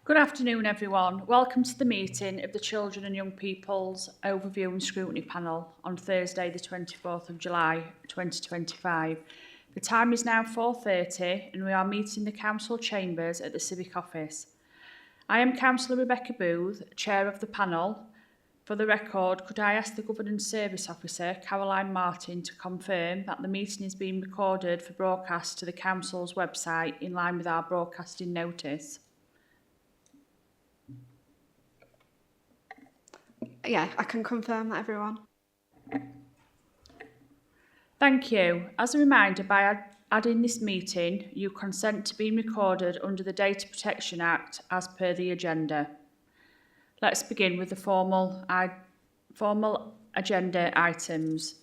Good afternoon, everyone. Welcome to the meeting of the Children and Young People's Overview and Scrutiny Panel on Thursday, the 24th of July, 2025. The time is now 4:30 and we are meeting in the Council Chambers at the Civic Office. I am Councillor Rebecca Booth, Chair of the panel. For the record, could I ask the Governance Service Officer, Caroline Martin, to confirm that the meeting is being recorded for broadcast to the Council's website in line with our broadcasting notice? Yeah, I can confirm that, everyone. Thank you. As a reminder, by adding this meeting, you consent to being recorded under the Data Protection Act as per the agenda. Let's begin with the formal agenda items.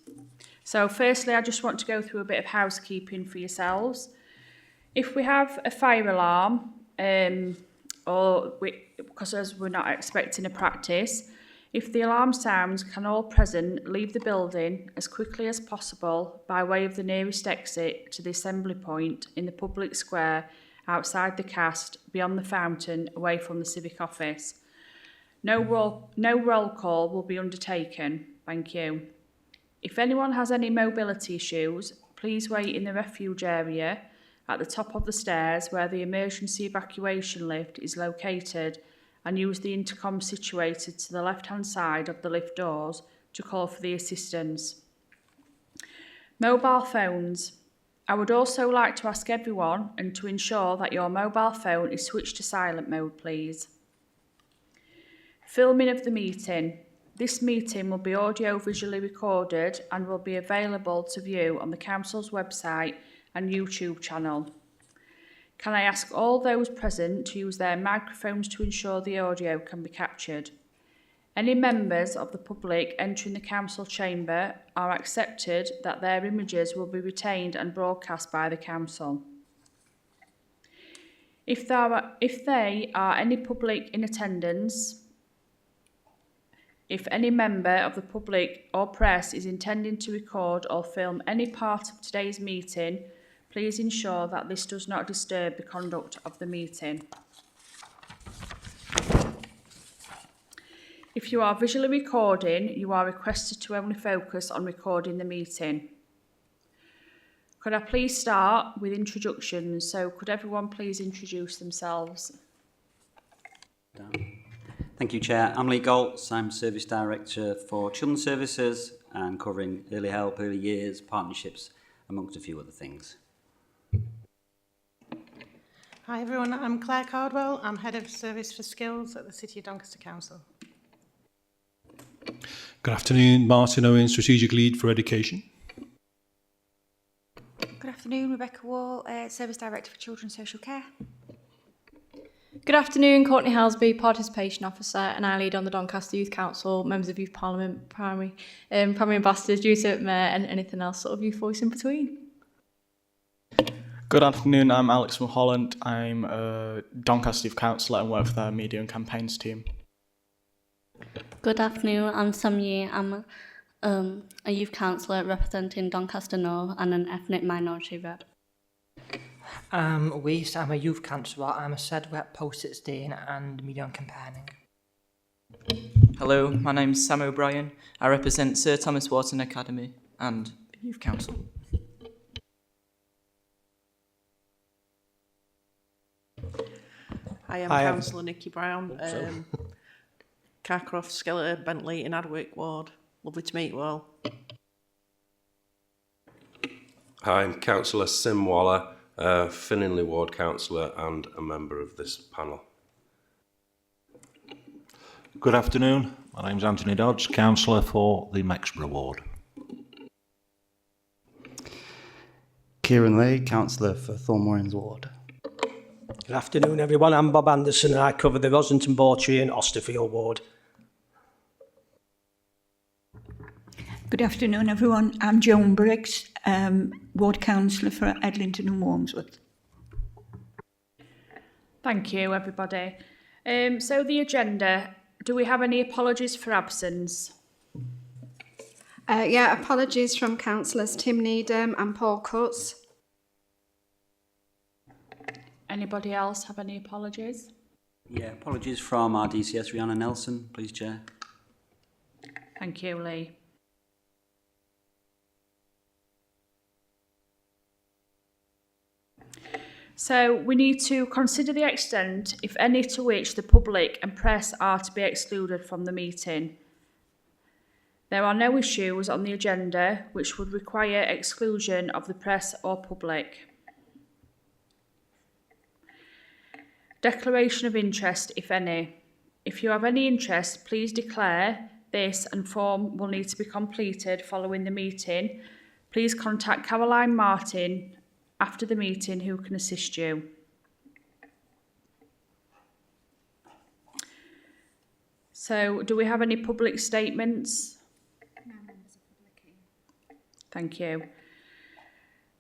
So firstly, I just want to go through a bit of housekeeping for yourselves. If we have a fire alarm, because as we're not expecting a practice, if the alarm sounds, can all present leave the building as quickly as possible by way of the nearest exit to the assembly point in the public square outside the cast, beyond the fountain, away from the Civic Office. No roll call will be undertaken. Thank you. If anyone has any mobility issues, please wait in the refuge area at the top of the stairs where the emergency evacuation lift is located, and use the intercom situated to the left-hand side of the lift doors to call for the assistance. Mobile phones. I would also like to ask everyone and to ensure that your mobile phone is switched to silent mode, please. Filming of the meeting. This meeting will be audio-visually recorded and will be available to view on the Council's website and YouTube channel. Can I ask all those present to use their microphones to ensure the audio can be captured? Any members of the public entering the Council chamber are accepted that their images will be retained and broadcast by the Council. If there are any public in attendance, if any member of the public or press is intending to record or film any part of today's meeting, please ensure that this does not disturb the conduct of the meeting. If you are visually recording, you are requested to only focus on recording the meeting. Could I please start with introductions? So could everyone please introduce themselves? Thank you, Chair. I'm Lee Goltz. I'm Service Director for Children's Services and covering early help, early years, partnerships, amongst a few other things. Hi everyone, I'm Claire Cardwell. I'm Head of Service for Skills at the City of Doncaster Council. Good afternoon, Martin Owen, Strategic Lead for Education. Good afternoon, Rebecca Wall, Service Director for Children's Social Care. Good afternoon, Courtney Halsby, Participation Officer, and I lead on the Doncaster Youth Council, members of Youth Parliament, primary ambassadors, duty at mayor, and anything else sort of youth voice in between. Good afternoon, I'm Alex Mulholland. I'm a Doncaster Youth Councillor and work for their media and campaigns team. Good afternoon, I'm Samyi. I'm a youth councillor representing Doncaster North and an ethnic minority rep. Weiss, I'm a youth councillor. I'm a SED rep post-16 and media and campaigning. Hello, my name's Sam O'Brien. I represent Sir Thomas Wharton Academy and Youth Council. I am Councillor Nikki Brown, Carcroft, Skeletor, Bentley in Adwick Ward. Lovely to meet you all. Hi, I'm Councillor Sim Waller, Finningley Ward Councillor and a member of this panel. Good afternoon, my name's Anthony Dodds, Councillor for the Mexborough Ward. Kieran Lee, Councillor for Thornmoorings Ward. Good afternoon everyone, I'm Bob Anderson and I cover the Rossington Bawtry and Austerfield Ward. Good afternoon everyone, I'm Joan Briggs, Ward Councillor for Edlington and Wormsworth. Thank you everybody. So the agenda, do we have any apologies for absence? Yeah, apologies from Councillors Tim Needham and Paul Cutts. Anybody else have any apologies? Yeah, apologies from our DCS, Rihanna Nelson, please, Chair. Thank you, Lee. So we need to consider the extent, if any, to which the public and press are to be excluded from the meeting. There are no issues on the agenda which would require exclusion of the press or public. Declaration of interest, if any. If you have any interest, please declare this, and form will need to be completed following the meeting. Please contact Caroline Martin after the meeting, who can assist you. So, do we have any public statements? No members of public. Thank you.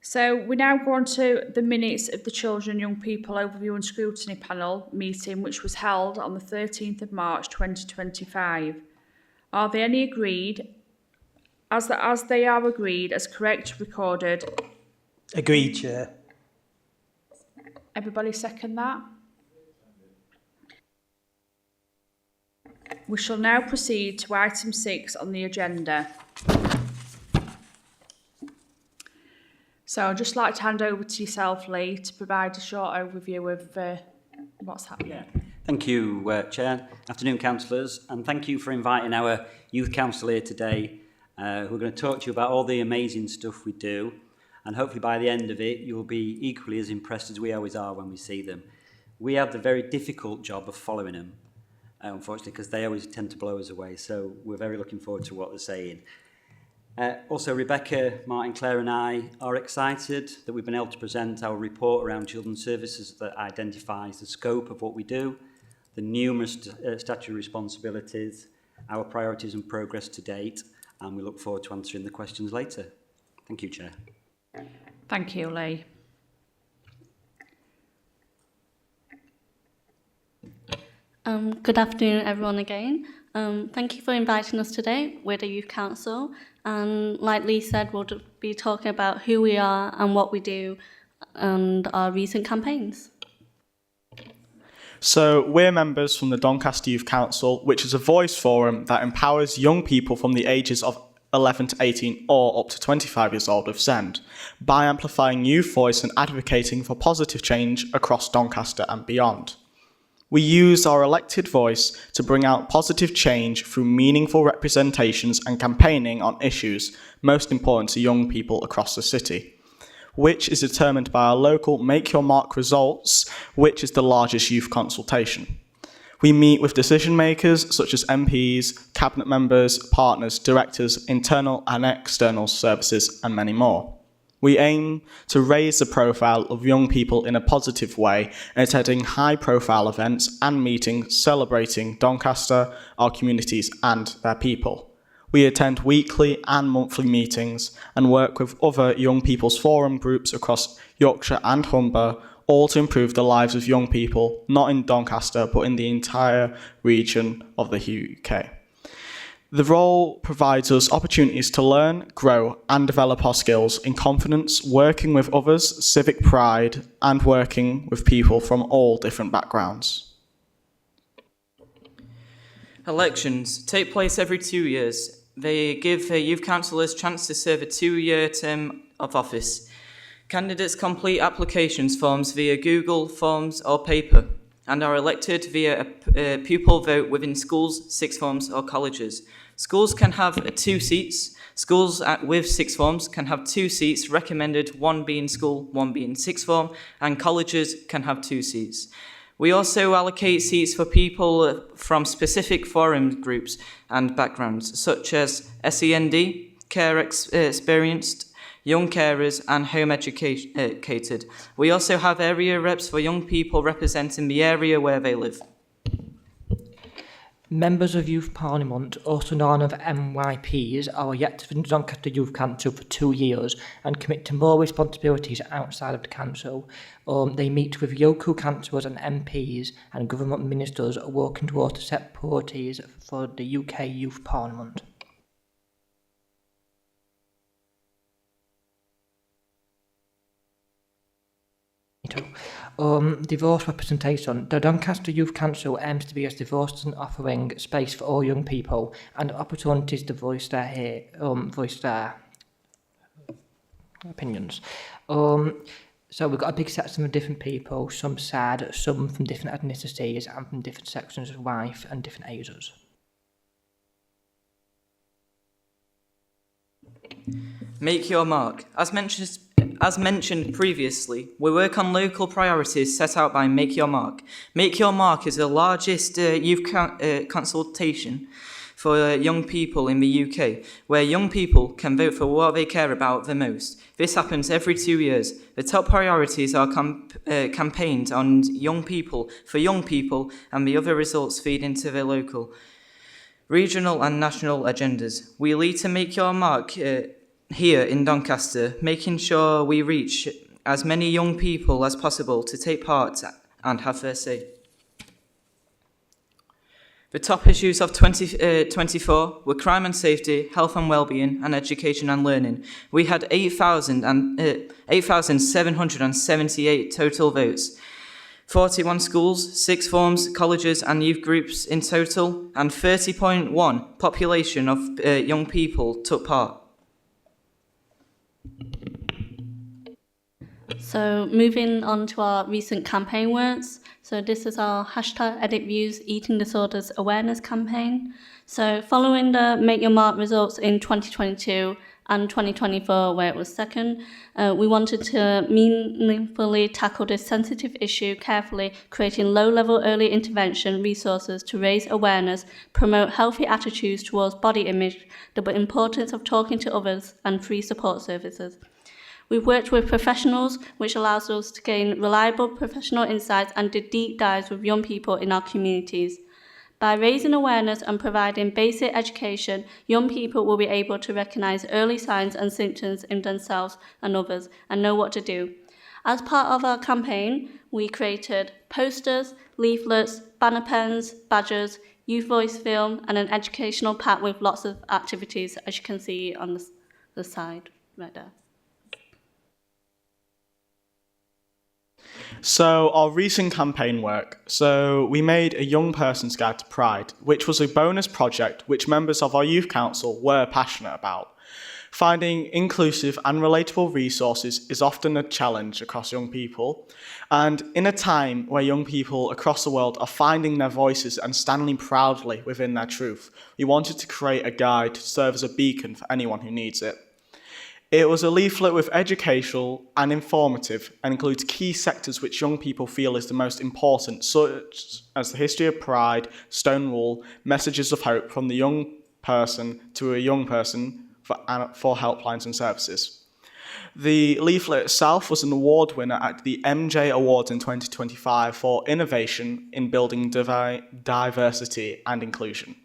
So we now go on to the minutes of the Children, Young People Overview and Scrutiny Panel meeting, which was held on the 13th of March 2025. Are they any agreed? As they are agreed as correct, recorded. Agreed, Chair. Everybody second that? We shall now proceed to item 6 on the agenda. So I'd just like to hand over to yourself, Lee, to provide a short overview of what's happening. Yeah. Thank you, Chair. Afternoon, councillors, and thank you for inviting our youth councillor here today. We're going to talk to you about all the amazing stuff we do, and hopefully by the end of it, you'll be equally as impressed as we always are when we see them. We have the very difficult job of following them, unfortunately, because they always tend to blow us away, so we're very looking forward to what they're saying. Also, Rebecca, Martin, Claire and I are excited that we've been able to present our report around children's services that identifies the scope of what we do, the numerous statutory responsibilities, our priorities and progress to date, and we look forward to answering the questions later. Thank you, Chair. Thank you, Lee. Good afternoon, everyone, again. Thank you for inviting us today. We're the Youth Council, and like Lee said, we'll be talking about who we are and what we do and our recent campaigns. So we're members from the Doncaster Youth Council, which is a voice forum that empowers young people from the ages of 11 to 18 or up to 25 years old with SEND by amplifying youth voice and advocating for positive change across Doncaster and beyond. We use our elected voice to bring out positive change through meaningful representations and campaigning on issues most important to young people across the city, which is determined by our local Make Your Mark results, which is the largest youth consultation. We meet with decision makers such as MPs, cabinet members, partners, directors, internal and external services, and many more. We aim to raise the profile of young people in a positive way, attending high-profile events and meetings celebrating Doncaster, our communities and their people. We attend weekly and monthly meetings and work with other young people's forum groups across Yorkshire and Humber, all to improve the lives of young people, not in Doncaster, but in the entire region of the UK. The role provides us opportunities to learn, grow and develop our skills in confidence, working with others, civic pride and working with people from all different backgrounds. Elections take place every 2 years. They give youth councillors a chance to serve a 2-year term of office. Candidates complete applications forms via Google Forms or paper and are elected via a pupil vote within schools, sixth forms or colleges. Schools can have 2 seats. Schools with sixth forms can have 2 seats, recommended, 1 being school, 1 being sixth form, and colleges can have 2 seats. We also allocate seats for people from specific forum groups and backgrounds, such as SEND, care experienced, young carers and home educated. We also have area reps for young people representing the area where they live. Members of Youth Parliament, also known as MYPs, are elected to the Doncaster Youth Council for 2 years and commit to more responsibilities outside of the council. They meet with local councillors and MPs and government ministers working towards the set priorities for the UK Youth Parliament. Divorce representation. The Doncaster Youth Council aims to be as diverse and offering space for all young people and opportunities to voice their opinions. So we've got a big section of different people, some sad, some from different ethnicities and from different sections of life and different ages. Make your mark. As mentioned previously, we work on local priorities set out by Make Your Mark. Make Your Mark is the largest youth consultation for young people in the UK, where young people can vote for what they care about the most. This happens every 2 years. The top priorities are campaigns on young people, for young people, and the other results feed into the local, regional and national agendas. We lead to Make Your Mark here in Doncaster, making sure we reach as many young people as possible to take part and have their say. The top issues of 2024 were crime and safety, health and well-being, and education and learning. We had 8,778 total votes. 41 schools, 6 forms, colleges and youth groups in total, and 30.1 population of young people took part. So moving on to our recent campaign works. So this is our #EditViews Eating Disorders Awareness campaign. So following the Make Your Mark results in 2022 and 2024, where it was second, we wanted to meaningfully tackle this sensitive issue carefully, creating low-level early intervention resources to raise awareness, promote healthy attitudes towards body image, the importance of talking to others, and free support services. We've worked with professionals, which allows us to gain reliable professional insights and do deep dives with young people in our communities. By raising awareness and providing basic education, young people will be able to recognise early signs and symptoms in themselves and others and know what to do. As part of our campaign, we created posters, leaflets, banner pens, badges, youth voice film, and an educational pack with lots of activities, as you can see on the side right there. So our recent campaign work. So we made a Young Person's Guide to Pride, which was a bonus project which members of our youth council were passionate about. Finding inclusive and relatable resources is often a challenge across young people. And in a time where young people across the world are finding their voices and standing proudly within their truth, we wanted to create a guide to serve as a beacon for anyone who needs it. It was a leaflet with educational and informative and includes key sectors which young people feel is the most important, such as the history of pride, Stonewall, messages of hope from the young person to a young person for helplines and services. The leaflet itself was an award winner at the MJ Awards in 2025 for innovation in building diversity and inclusion.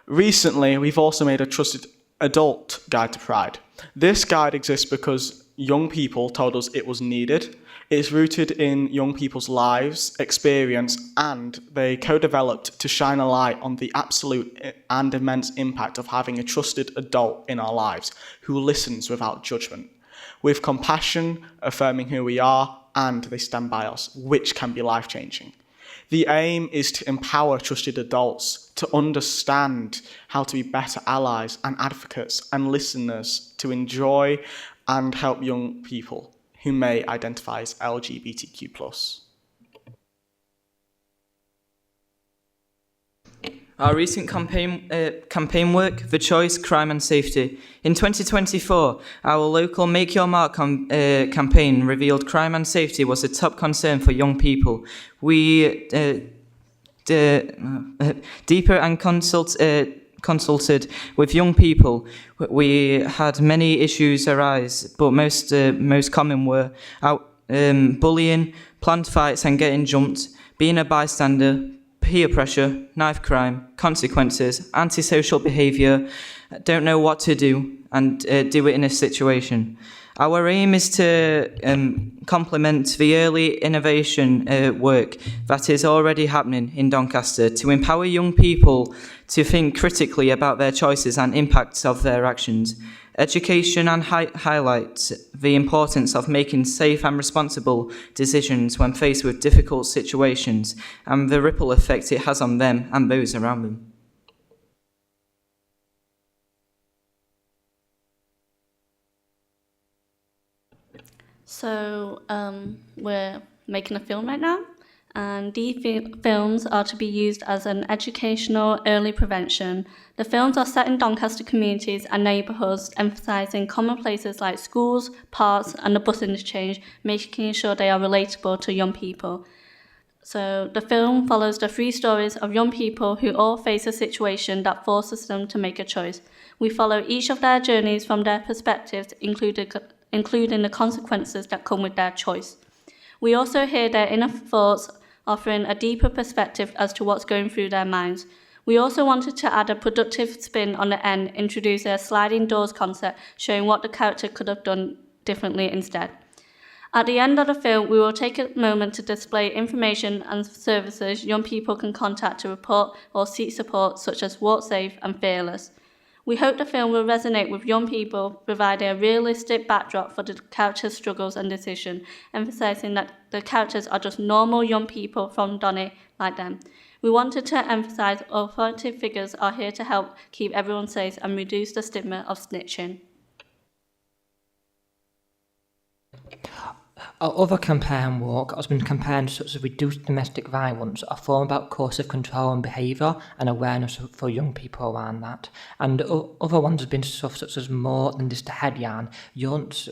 Recently, we've also made a trusted adult guide to pride. This guide exists because young people told us it was needed. It's rooted in young people's lives, experience, and they co-developed to shine a light on the absolute and immense impact of having a trusted adult in our lives who listens without judgment, with compassion, affirming who we are, and they stand by us, which can be life-changing. The aim is to empower trusted adults to understand how to be better allies and advocates and listeners to enjoy and help young people who may identify as LGBTQ+. Our recent campaign work, The Choice, Crime and Safety. In 2024, our local Make Your Mark campaign revealed crime and safety was a top concern for young people. We deeper and consulted with young people. We had many issues arise, but most common were bullying, planned fights and getting jumped, being a bystander, peer pressure, knife crime, consequences, antisocial behaviour, don't know what to do, and do it in a situation. Our aim is to complement the early innovation work that is already happening in Doncaster to empower young people to think critically about their choices and impacts of their actions. Education and highlights the importance of making safe and responsible decisions when faced with difficult situations and the ripple effect it has on them and those around them. So we're making a film right now, and these films are to be used as an educational early prevention. The films are set in Doncaster communities and neighbourhoods, emphasising common places like schools, parks and the bus interchange, making sure they are relatable to young people. So the film follows the 3 stories of young people who all face a situation that forces them to make a choice. We follow each of their journeys from their perspectives, including the consequences that come with their choice. We also hear their inner thoughts, offering a deeper perspective as to what's going through their minds. We also wanted to add a productive spin on the end, introduce a sliding doors concept, showing what the character could have done differently instead. At the end of the film, we will take a moment to display information and services young people can contact to report or seek support, such as Walk Safe and Fearless. We hope the film will resonate with young people, providing a realistic backdrop for the characters' struggles and decisions, emphasising that the characters are just normal young people from Donny like them. We wanted to emphasise authoritative figures are here to help keep everyone safe and reduce the stigma of snitching. Our other campaign work has been campaigns such as Reduce Domestic Violence, a forum about coercive control and behaviour and awareness for young people around that. And other ones have been stuff such as More Than Just a Head Yarn,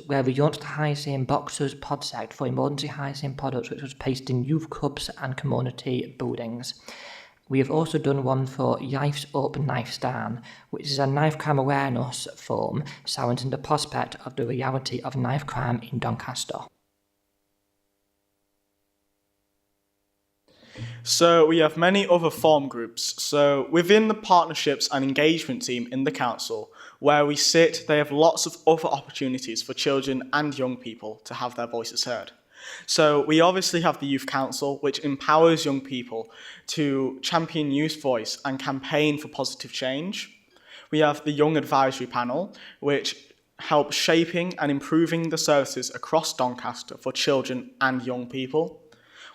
where we launched the Hyacinth Boxers pod site for emergency Hyacinth products, which was placed in youth clubs and community buildings. We have also done one for Life's Open Knife Stand, which is a knife crime awareness forum silencing the prospect of the reality of knife crime in Doncaster. So we have many other form groups. So within the partnerships and engagement team in the council, where we sit, they have lots of other opportunities for children and young people to have their voices heard. So we obviously have the Youth Council, which empowers young people to champion youth voice and campaign for positive change. We have the Young Advisory Panel, which helps shaping and improving the services across Doncaster for children and young people.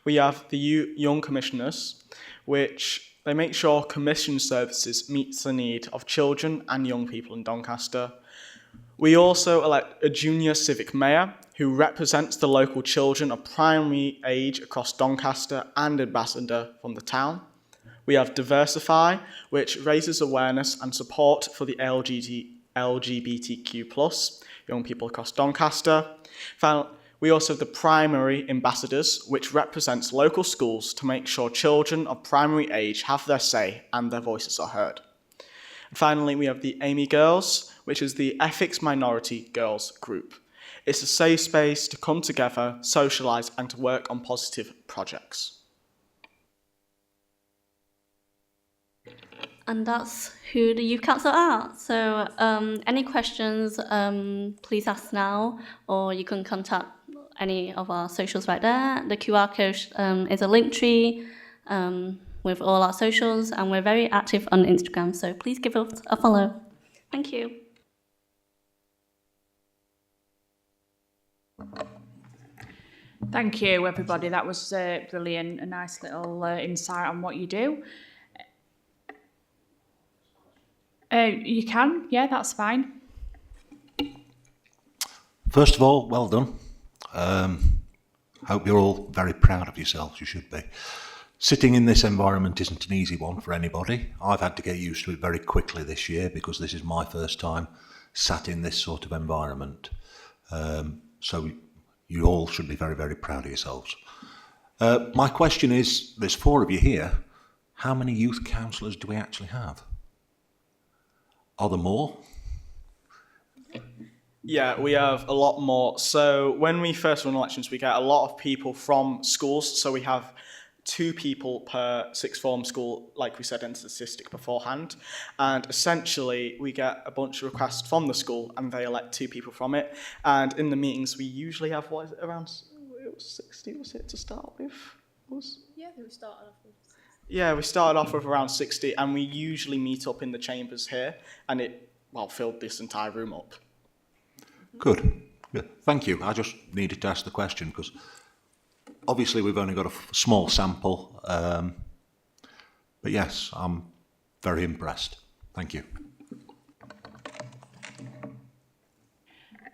We have the Young Commissioners, which they make sure commission services meets the need of children and young people in Doncaster. We also elect a junior civic mayor who represents the local children of primary age across Doncaster and ambassador from the town. We have Diversify, which raises awareness and support for the LGBTQ+ young people across Doncaster. We also have the Primary Ambassadors, which represents local schools to make sure children of primary age have their say and their voices are heard. And finally, we have the Amy Girls, which is the Ethics Minority Girls group. It's a safe space to come together, socialise and to work on positive projects. And that's who the Youth Council are. So any questions, please ask now, or you can contact any of our socials right there. The QR code is a link tree with all our socials, and we're very active on Instagram, so please give us a follow. Thank you. Thank you, everybody. That was brilliant. A nice little insight on what you do. You can, yeah, that's fine. First of all, well done. Hope you're all very proud of yourselves, you should be. Sitting in this environment isn't an easy one for anybody. I've had to get used to it very quickly this year because this is my first time sat in this sort of environment. So you all should be very, very proud of yourselves. My question is, there's 4 of you here. How many youth councillors do we actually have? Are there more? Yeah, we have a lot more. So when we first run elections, we get a lot of people from schools. So we have 2 people per sixth form school, like we said in statistic beforehand. And essentially, we get a bunch of requests from the school, and they elect 2 people from it. And in the meetings, we usually have, what is it, around, it was 60, was it, to start with? Yeah, we started off with. Yeah, we started off with around 60, and we usually meet up in the chambers here, and it, well, filled this entire room up. Good. Good. Thank you. I just needed to ask the question because obviously we've only got a small sample, but yes, I'm very impressed. Thank you.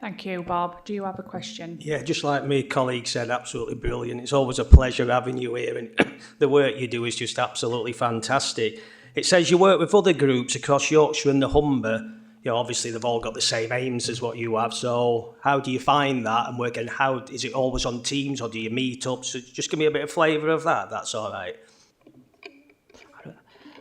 Thank you, Bob. Do you have a question? Yeah, just like my colleague said, absolutely brilliant. It's always a pleasure having you here, and the work you do is just absolutely fantastic. It says you work with other groups across Yorkshire and the Humber. You know, obviously they've all got the same aims as what you have. So how do you find that and work? And how is it always on Teams or do you meet up? So just give me a bit of flavour of that. That's all right.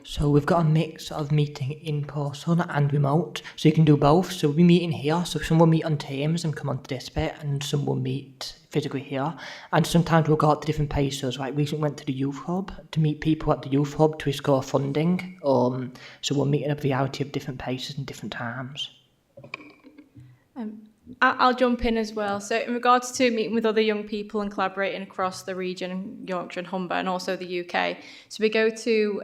So we've got a mix of meeting in person and remote, so you can do both. So we meet in here, so some will meet on Teams and come onto this bit, and some will meet physically here. And sometimes we'll go out to different places. Like recently went to the Youth Hub to meet people at the Youth Hub to explore funding. So we'll meet in a variety of different places and different times. I'll jump in as well. So in regards to meeting with other young people and collaborating across the region, Yorkshire and Humber, and also the UK, so we go to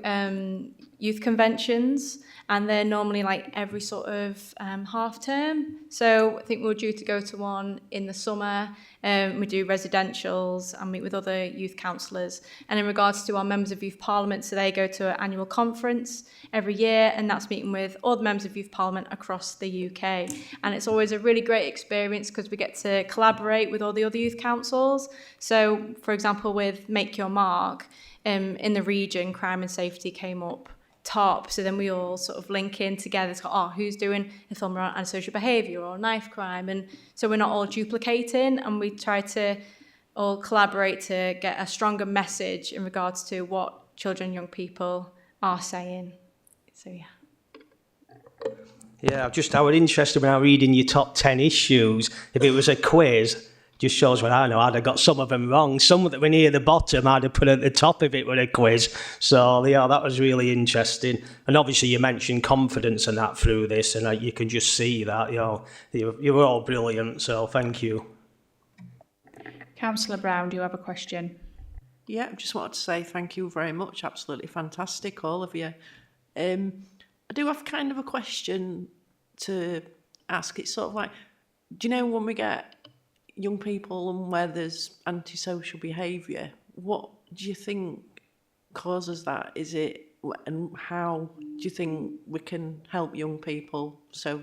youth conventions, and they're normally like every sort of half term. So I think we're due to go to one in the summer. We do residentials and meet with other youth counsellors. And in regards to our members of Youth Parliament, so they go to an annual conference every year, and that's meeting with all the members of Youth Parliament across the UK. And it's always a really great experience because we get to collaborate with all the other youth councils. So, for example, with Make Your Mark, in the region, crime and safety came up top, so then we all sort of link in together to go, who's doing a film around antisocial behaviour or knife crime, and so we're not all duplicating, and we try to all collaborate to get a stronger message in regards to what children and young people are saying. So Yeah, I was interested when I was reading your top 10 issues. If it was a quiz, just shows what I know. I'd have got some of them wrong. Some that were near the bottom, I'd have put at the top if it were a quiz. So, yeah, that was really interesting. And obviously you mentioned confidence and that through this, and you can just see that, you were all brilliant. So thank you. Councillor Brown, do you have a question? Yeah, I just wanted to say thank you very much. Absolutely fantastic, all of you. I do have kind of a question to ask. It's sort of like, do you know when we get young people and where there's antisocial behaviour, what do you think causes that? Is it, and how do you think we can help young people so,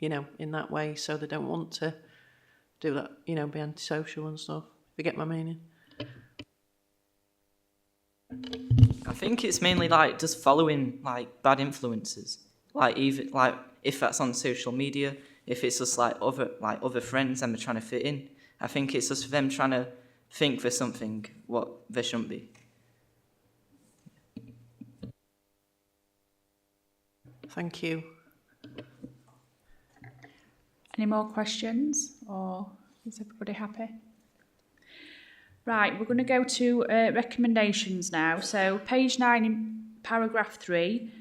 in that way, so they don't want to do that, be antisocial and stuff? If you get my meaning. I think it's mainly like just following like bad influences, like even like if that's on social media, if it's just like other friends and they're trying to fit in. I think it's just them trying to think for something what they shouldn't be. Thank you. Any more questions, or is everybody happy? Right, we're going to go to recommendations now. So page 9 in paragraph 3,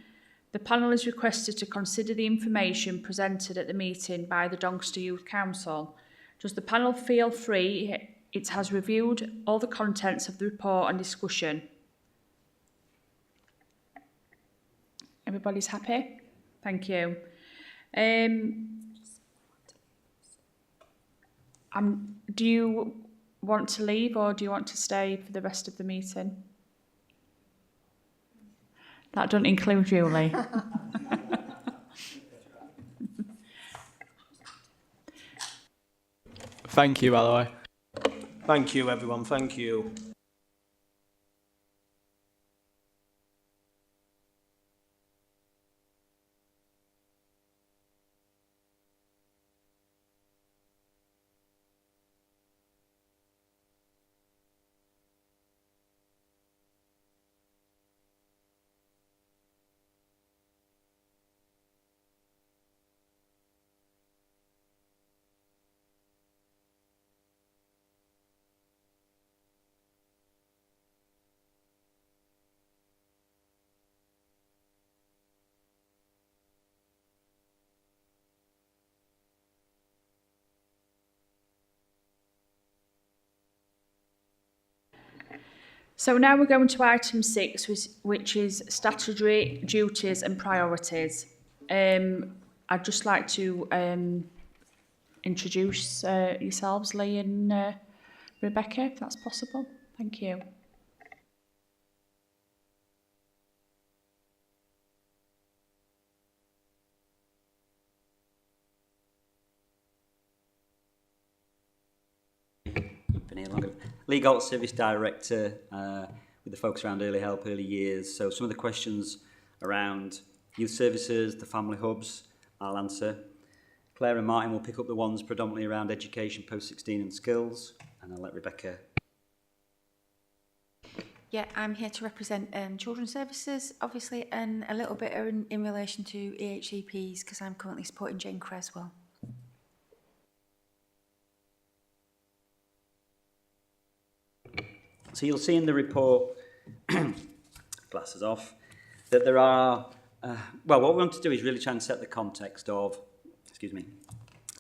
the panel is requested to consider the information presented at the meeting by the Doncaster Youth Council. Does the panel feel free it has reviewed all the contents of the report and discussion? Everybody's happy? Thank you. Do you want to leave or do you want to stay for the rest of the meeting? That doesn't include Julie. Thank you, by the way. Thank you, everyone. Thank you. So now we're going to item 6, which is statutory duties and priorities. I'd just like to introduce yourselves, Lee and Rebecca, if that's possible. Thank you. Been here longer. Lee Galt, Service Director, with the focus around early help, early years. So some of the questions around youth services, the family hubs, I'll answer. Claire and Martin will pick up the ones predominantly around education, post-16 and skills, and I'll let Rebecca. Yeah, I'm here to represent children's services, obviously, and a little bit in relation to EHCPs, because I'm currently supporting Jane Creswell. So you'll see in the report, glasses off, that there are, well, what we want to do is really try and set the context of,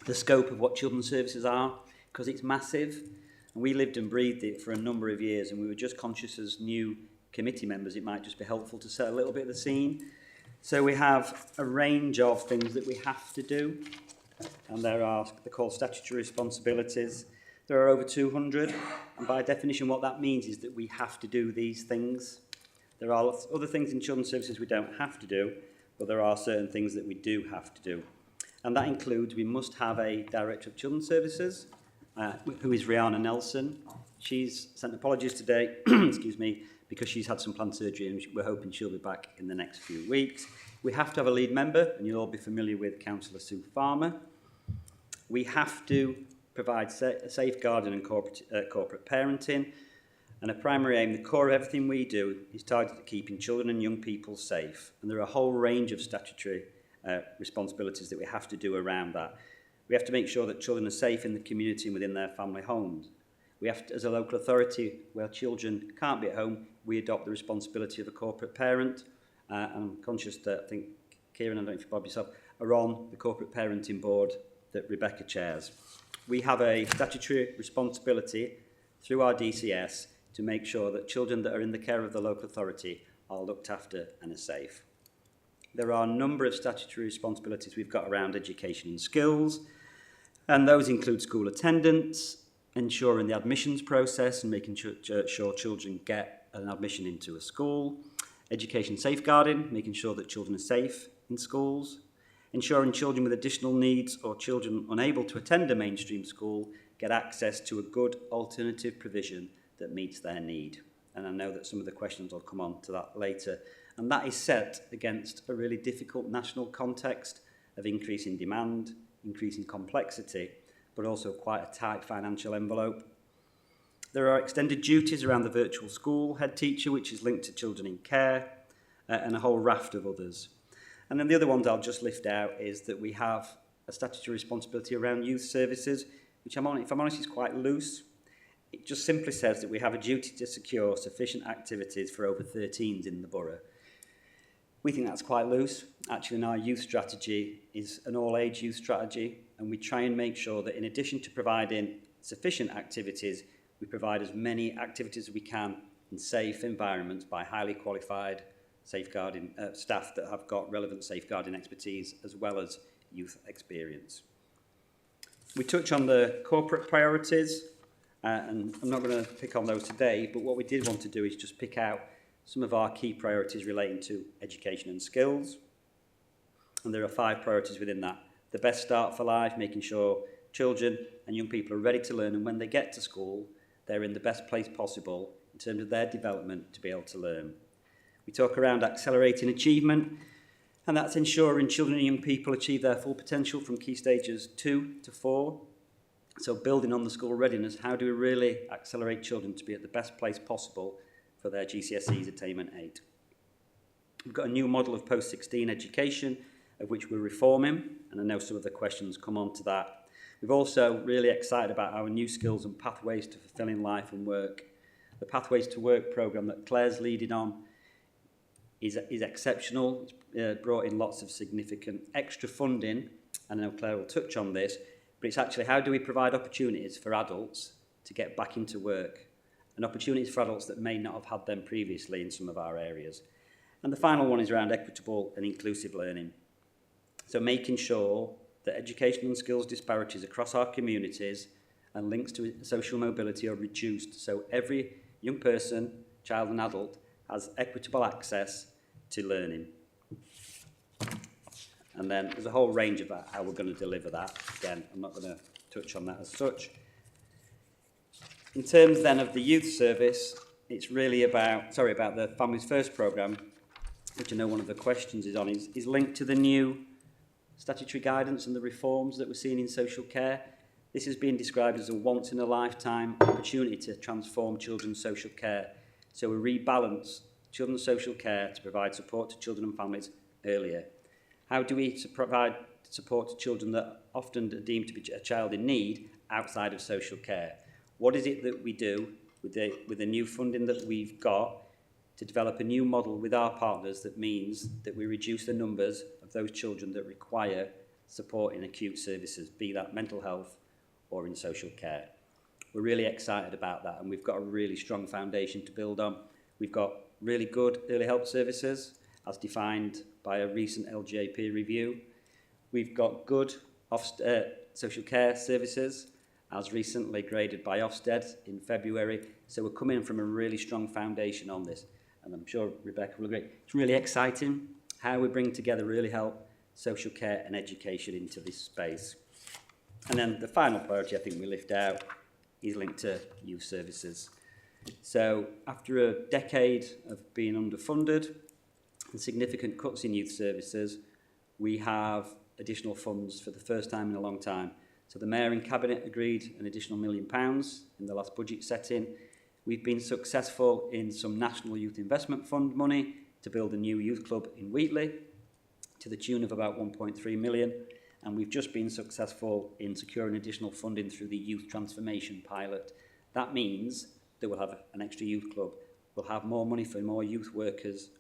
the scope of what children's services are, because it's massive. And we lived and breathed it for a number of years, and we were just conscious as new committee members, it might just be helpful to set a little bit of the scene. So we have a range of things that we have to do, and they're called statutory responsibilities. There are over 200, and by definition what that means is that we have to do these things. There are other things in children's services we don't have to do, but there are certain things that we do have to do. And that includes we must have a Director of Children's Services, who is Rihanna Nelson. She's sent apologies today, excuse me, because she's had some planned surgery and we're hoping she'll be back in the next few weeks. We have to have a lead member, and you'll all be familiar with Councillor Sue Farmer. We have to provide safeguarding and corporate parenting, and a primary aim, the core of everything we do, is targeted at keeping children and young people safe. And there are a whole range of statutory responsibilities that we have to do around that. We have to make sure that children are safe in the community and within their family homes. We have to, as a local authority, where children can't be at home, we adopt the responsibility of a corporate parent. I'm conscious that I think Kieran, I don't know if you Bob yourself, are on the corporate parenting board that Rebecca chairs. We have a statutory responsibility through our DCS to make sure that children that are in the care of the local authority are looked after and are safe. There are a number of statutory responsibilities we've got around education and skills, and those include school attendance, ensuring the admissions process and making sure children get an admission into a school, education safeguarding, making sure that children are safe in schools, ensuring children with additional needs or children unable to attend a mainstream school get access to a good alternative provision that meets their need. And I know that some of the questions will come on to that later. And that is set against a really difficult national context of increasing demand, increasing complexity, but also quite a tight financial envelope. There are extended duties around the virtual school head teacher, which is linked to children in care, and a whole raft of others. And then the other ones I'll just lift out is that we have a statutory responsibility around youth services, which if I'm honest is quite loose. It just simply says that we have a duty to secure sufficient activities for over 13s in the borough. We think that's quite loose. Actually, our youth strategy is an all-age youth strategy, and we try and make sure that in addition to providing sufficient activities, we provide as many activities as we can in safe environments by highly qualified safeguarding staff that have got relevant safeguarding expertise as well as youth experience. We touch on the corporate priorities, and I'm not going to pick on those today, but what we did want to do is just pick out some of our key priorities relating to education and skills. And there are 5 priorities within that. The best start for life, making sure children and young people are ready to learn, and when they get to school, they're in the best place possible in terms of their development to be able to learn. We talk around accelerating achievement, and that's ensuring children and young people achieve their full potential from key stages 2 to 4. So building on the school readiness, how do we really accelerate children to be at the best place possible for their GCSEs attainment 8? We've got a new model of post-16 education, of which we're reforming, and I know some of the questions come on to that. We've also really excited about our new skills and pathways to fulfilling life and work. The Pathways to Work programme that Claire's leading on is exceptional. It's brought in lots of significant extra funding, and I know Claire will touch on this, but it's actually how do we provide opportunities for adults to get back into work and opportunities for adults that may not have had them previously in some of our areas. And the final one is around equitable and inclusive learning. So making sure that educational and skills disparities across our communities and links to social mobility are reduced, so every young person, child and adult has equitable access to learning. And then there's a whole range of how we're going to deliver that. Again, I'm not going to touch on that as such. In terms then of the youth service, it's really about the Families First programme, which I know one of the questions is on, is linked to the new statutory guidance and the reforms that we're seeing in social care. This is being described as a once-in-a-lifetime opportunity to transform children's social care. So we rebalance children's social care to provide support to children and families earlier. How do we provide support to children that often are deemed to be a child in need outside of social care? What is it that we do with the new funding that we've got to develop a new model with our partners that means that we reduce the numbers of those children that require support in acute services, be that mental health or in social care? We're really excited about that, and we've got a really strong foundation to build on. We've got really good early help services as defined by a recent LGAP review. We've got good social care services as recently graded by Ofsted in February. So we're coming from a really strong foundation on this. And I'm sure Rebecca will agree. It's really exciting how we bring together really help, social care and education into this space. And then the final priority I think we lift out is linked to youth services. So after a decade of being underfunded and significant cuts in youth services, we have additional funds for the first time in a long time. So the Mayor and Cabinet agreed an additional £1 million in the last budget setting. We've been successful in some National Youth Investment Fund money to build a new youth club in Wheatley to the tune of about 1.3 million. And we've just been successful in securing additional funding through the Youth Transformation Pilot. That means that we'll have an extra youth club. We'll have more money for more youth workers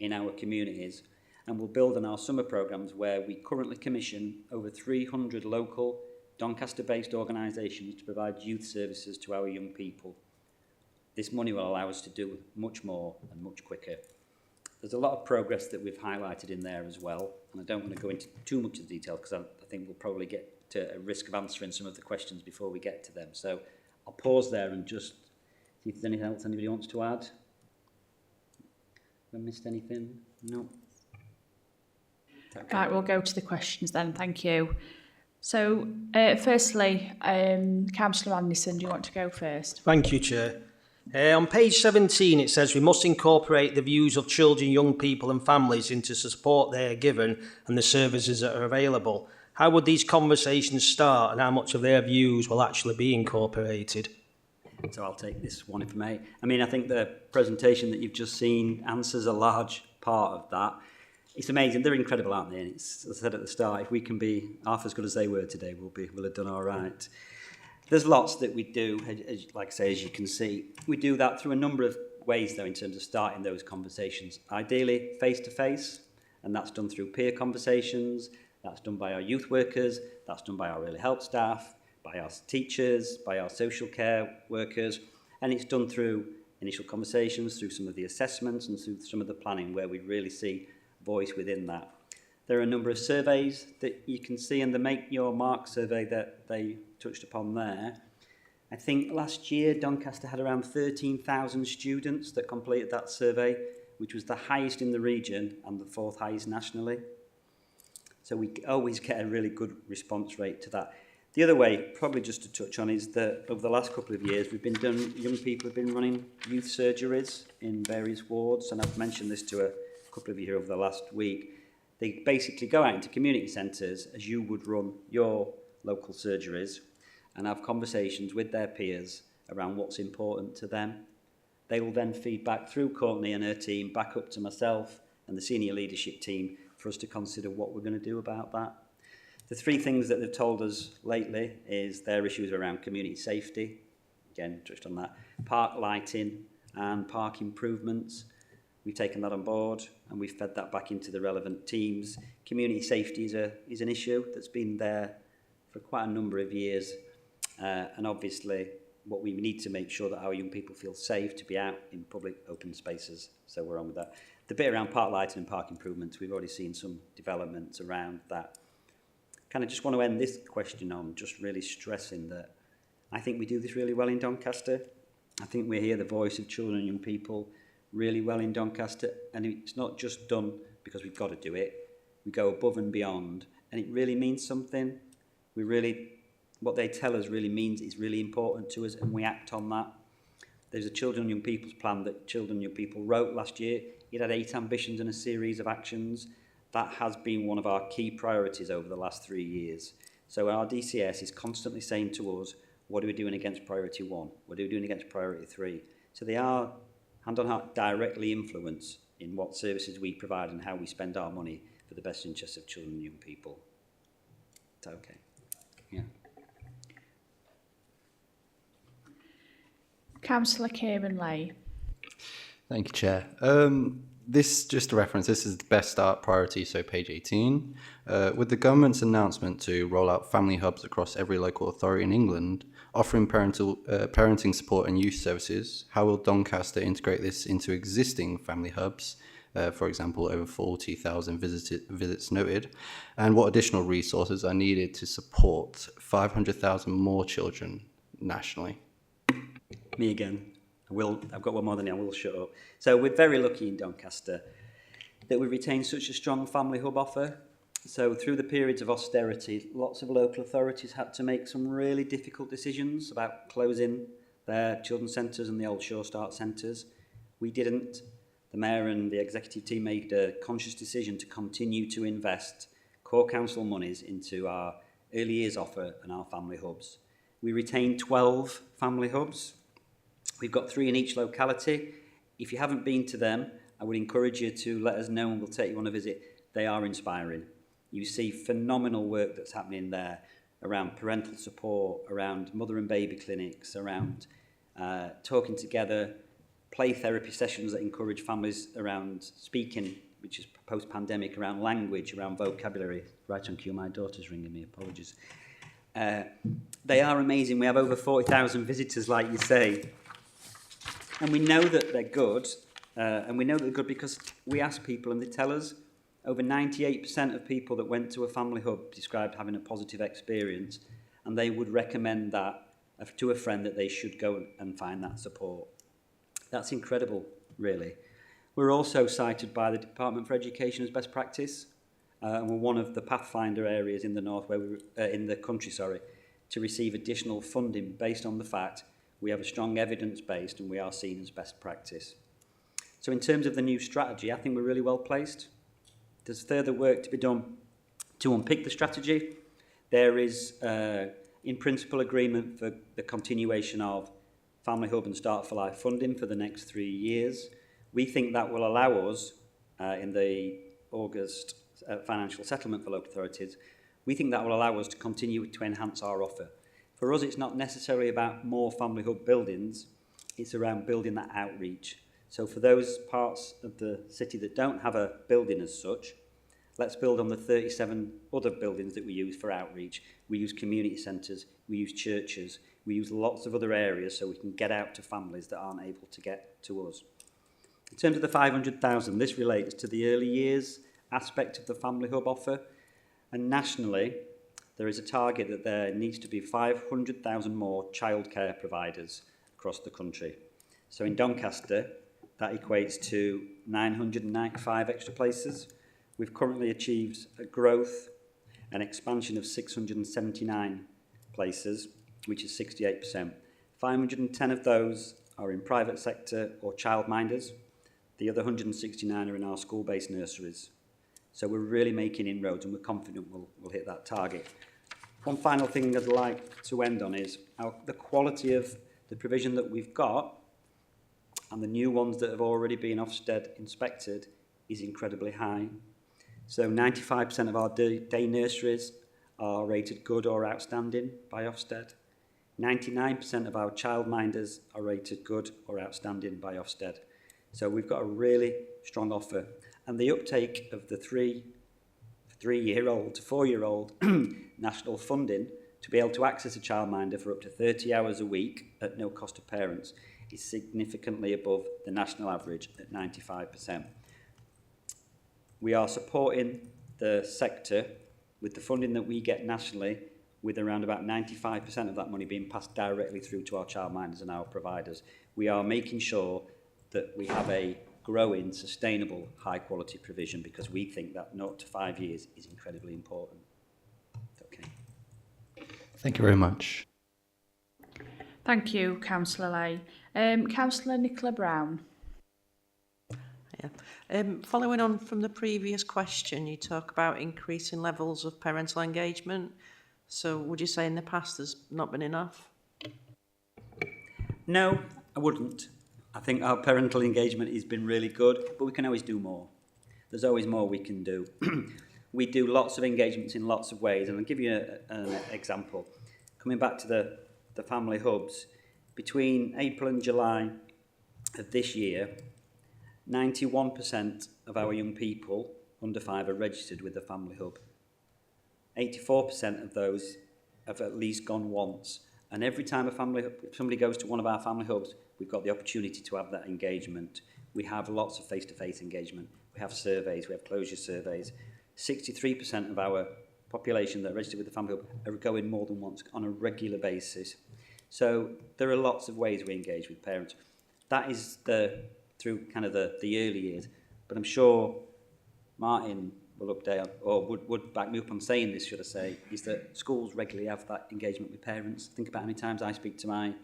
in our communities. And we'll build on our summer programmes where we currently commission over 300 local Doncaster-based organisations to provide youth services to our young people. This money will allow us to do much more and much quicker. There's a lot of progress that we've highlighted in there as well, and I don't want to go into too much of the detail because I think we'll probably get to a risk of answering some of the questions before we get to them. So I'll pause there and just see if there's anything else anybody wants to add. Have I missed anything? No. Okay. Right, we'll go to the questions then. Thank you. So, firstly, Councillor Anderson, do you want to go first? Thank you, Chair. On page 17, it says we must incorporate the views of children, young people and families into support they are given and the services that are available. How would these conversations start and how much of their views will actually be incorporated? So I'll take this one if I may. I mean, I think the presentation that you've just seen answers a large part of that. It's amazing. They're incredible, aren't they? And it's, as I said at the start, if we can be half as good as they were today, we'll have done all right. There's lots that we do, like I say, as you can see. We do that through a number of ways, though, in terms of starting those conversations. Ideally, face-to-face, and that's done through peer conversations. That's done by our youth workers. That's done by our early help staff, by our teachers, by our social care workers. And it's done through initial conversations, through some of the assessments and through some of the planning where we really see voice within that. There are a number of surveys that you can see in the Make Your Mark survey that they touched upon there. I think last year Doncaster had around 13,000 students that completed that survey, which was the highest in the region and the fourth highest nationally. So we always get a really good response rate to that. The other way, probably just to touch on, is that over the last couple of years, young people have been running youth surgeries in various wards, and I've mentioned this to a couple of you here over the last week. They basically go out into community centres as you would run your local surgeries and have conversations with their peers around what's important to them. They will then feed back through Courtney and her team back up to myself and the senior leadership team for us to consider what we're going to do about that. The three things that they've told us lately is their issues around community safety, again touched on that, park lighting and park improvements. We've taken that on board and we've fed that back into the relevant teams. Community safety is an issue that's been there for quite a number of years, and obviously what we need to make sure that our young people feel safe to be out in public open spaces. So we're on with that. The bit around park lighting and park improvements, we've already seen some developments around that. Kind of just want to end this question on just really stressing that I think we do this really well in Doncaster. I think we hear the voice of children and young people really well in Doncaster, and it's not just done because we've got to do it. We go above and beyond, and it really means something. What they tell us really means it's really important to us, and we act on that. There's a Children and Young People's Plan that Children and Young People wrote last year. It had 8 ambitions and a series of actions. That has been one of our key priorities over the last 3 years. So our DCS is constantly saying to us, what are we doing against priority 1? What are we doing against priority 3? So they are, hand on heart, directly influence in what services we provide and how we spend our money for the best interests of children and young people. Is that okay? Yeah. Councillor Kieran Lay. Thank you, Chair. This, just a reference, this is the Best Start priority, so page 18. With the government's announcement to roll out family hubs across every local authority in England, offering parenting support and youth services, how will Doncaster integrate this into existing family hubs? For example, over 40,000 visits noted. And what additional resources are needed to support 500,000 more children nationally? Me again. I've got one more than I will shut up. So we're very lucky in Doncaster that we retain such a strong family hub offer. So through the periods of austerity, lots of local authorities had to make some really difficult decisions about closing their children's centres and the old Sure Start centres. We didn't. The Mayor and the executive team made a conscious decision to continue to invest core council monies into our early years offer and our family hubs. We retained 12 family hubs. We've got 3 in each locality. If you haven't been to them, I would encourage you to let us know and we'll take you on a visit. They are inspiring. You see phenomenal work that's happening there around parental support, around mother and baby clinics, around talking together, play therapy sessions that encourage families around speaking, which is post-pandemic, around language, around vocabulary. Right on cue, my daughter's ringing me, apologies. They are amazing. We have over 40,000 visitors, like you say. And we know that they're good, and we know that they're good because we ask people and they tell us over 98% of people that went to a family hub described having a positive experience, and they would recommend that to a friend that they should go and find that support. That's incredible, really. We're also cited by the Department for Education as best practice, and we're one of the pathfinder areas in the north, in the country, to receive additional funding based on the fact we have a strong evidence-based and we are seen as best practice. So in terms of the new strategy, I think we're really well placed. There's further work to be done to unpick the strategy. There is, in principle, agreement for the continuation of Family Hub and Start for Life funding for the next 3 years. We think that will allow us, in the August financial settlement for local authorities, we think that will allow us to continue to enhance our offer. For us, it's not necessarily about more family hub buildings, it's around building that outreach. So for those parts of the city that don't have a building as such, let's build on the 37 other buildings that we use for outreach. We use community centres, we use churches, we use lots of other areas so we can get out to families that aren't able to get to us. In terms of the 500,000, this relates to the early years aspect of the family hub offer. And nationally, there is a target that there needs to be 500,000 more childcare providers across the country. So in Doncaster, that equates to 995 extra places. We've currently achieved a growth and expansion of 679 places, which is 68%. 510 of those are in private sector or childminders. The other 169 are in our school-based nurseries. So we're really making inroads and we're confident we'll hit that target. One final thing I'd like to end on is the quality of the provision that we've got and the new ones that have already been Ofsted inspected is incredibly high. So 95% of our day nurseries are rated good or outstanding by Ofsted. 99% of our childminders are rated good or outstanding by Ofsted. So we've got a really strong offer. And the uptake of the 3-year-old to 4-year-old national funding to be able to access a childminder for up to 30 hours a week at no cost to parents is significantly above the national average at 95%. We are supporting the sector with the funding that we get nationally, with around about 95% of that money being passed directly through to our childminders and our providers. We are making sure that we have a growing, sustainable, high-quality provision because we think that 0 to 5 years is incredibly important. Okay. Thank you very much. Thank you, Councillor Lay. Councillor Nicola Brown. Yeah. Following on from the previous question, you talk about increasing levels of parental engagement. So would you say in the past there's not been enough? No, I wouldn't. I think our parental engagement has been really good, but we can always do more. There's always more we can do. We do lots of engagements in lots of ways, and I'll give you an example. Coming back to the family hubs, between April and July of this year, 91% of our young people under 5 are registered with the family hub. 84% of those have at least gone once. And every time somebody goes to one of our family hubs, we've got the opportunity to have that engagement. We have lots of face-to-face engagement. We have surveys, we have closure surveys. 63% of our population that are registered with the family hub are going more than once on a regular basis. So there are lots of ways we engage with parents. That is through kind of the early years. But I'm sure Martin will update, or would back me up on saying this, should I say, is that schools regularly have that engagement with parents. Think about how many times I speak to my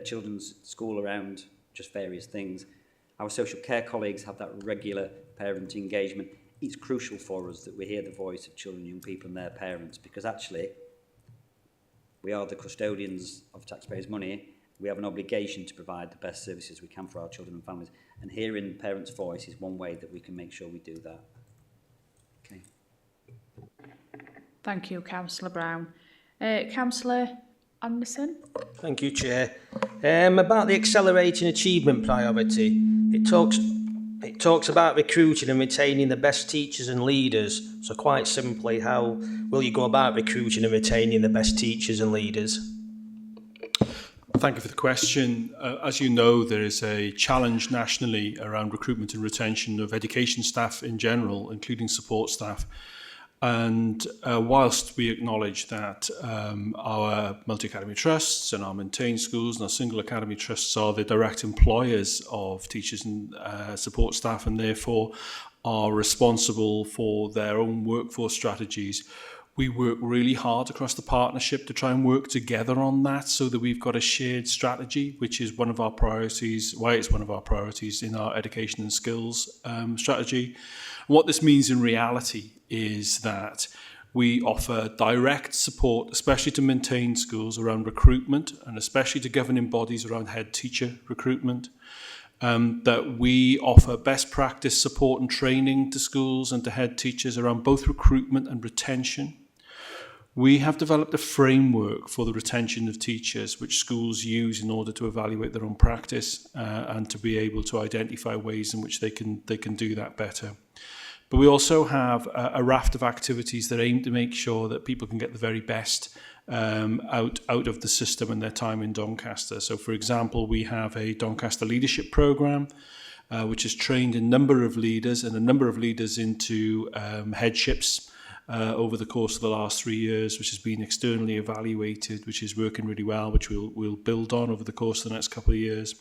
children's school around just various things. Our social care colleagues have that regular parent engagement. It's crucial for us that we hear the voice of children, young people and their parents, because actually we are the custodians of taxpayers' money. We have an obligation to provide the best services we can for our children and families. And hearing parents' voice is one way that we can make sure we do that. Okay. Thank you, Councillor Brown. Councillor Anderson. Thank you, Chair. About the accelerating achievement priority, it talks about recruiting and retaining the best teachers and leaders. So quite simply, how will you go about recruiting and retaining the best teachers and leaders? Thank you for the question. As you know, there is a challenge nationally around recruitment and retention of education staff in general, including support staff. And whilst we acknowledge that our multi-academy trusts and our maintained schools and our single academy trusts are the direct employers of teachers and support staff and therefore are responsible for their own workforce strategies, we work really hard across the partnership to try and work together on that so that we've got a shared strategy, which is one of our priorities, why it's one of our priorities in our education and skills strategy. And what this means in reality is that we offer direct support, especially to maintained schools around recruitment and especially to governing bodies around head teacher recruitment. That we offer best practice support and training to schools and to head teachers around both recruitment and retention. We have developed a framework for the retention of teachers which schools use in order to evaluate their own practice and to be able to identify ways in which they can do that better. But we also have a raft of activities that aim to make sure that people can get the very best out of the system and their time in Doncaster. So, for example, we have a Doncaster leadership programme, which has trained a number of leaders into headships over the course of the last 3 years, which has been externally evaluated, which is working really well, which we'll build on over the course of the next couple of years.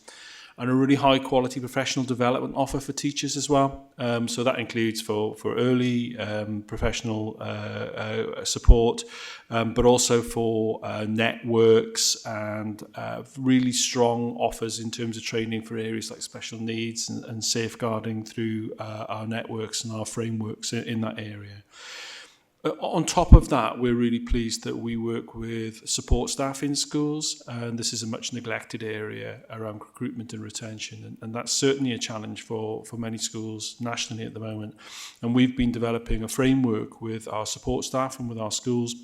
And a really high quality professional development offer for teachers as well. So that includes for early professional support, but also for networks and really strong offers in terms of training for areas like special needs and safeguarding through our networks and our frameworks in that area. On top of that, we're really pleased that we work with support staff in schools, and this is a much neglected area around recruitment and retention, and that's certainly a challenge for many schools nationally at the moment. And we've been developing a framework with our support staff and with our schools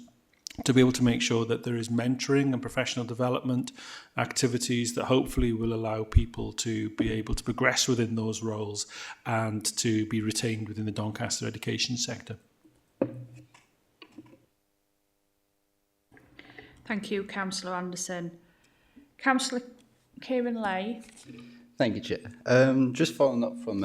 to be able to make sure that there is mentoring and professional development activities that hopefully will allow people to be able to progress within those roles and to be retained within the Doncaster education sector. Thank you, Councillor Anderson. Councillor Kieran Lay. Thank you, Chair. Just following up from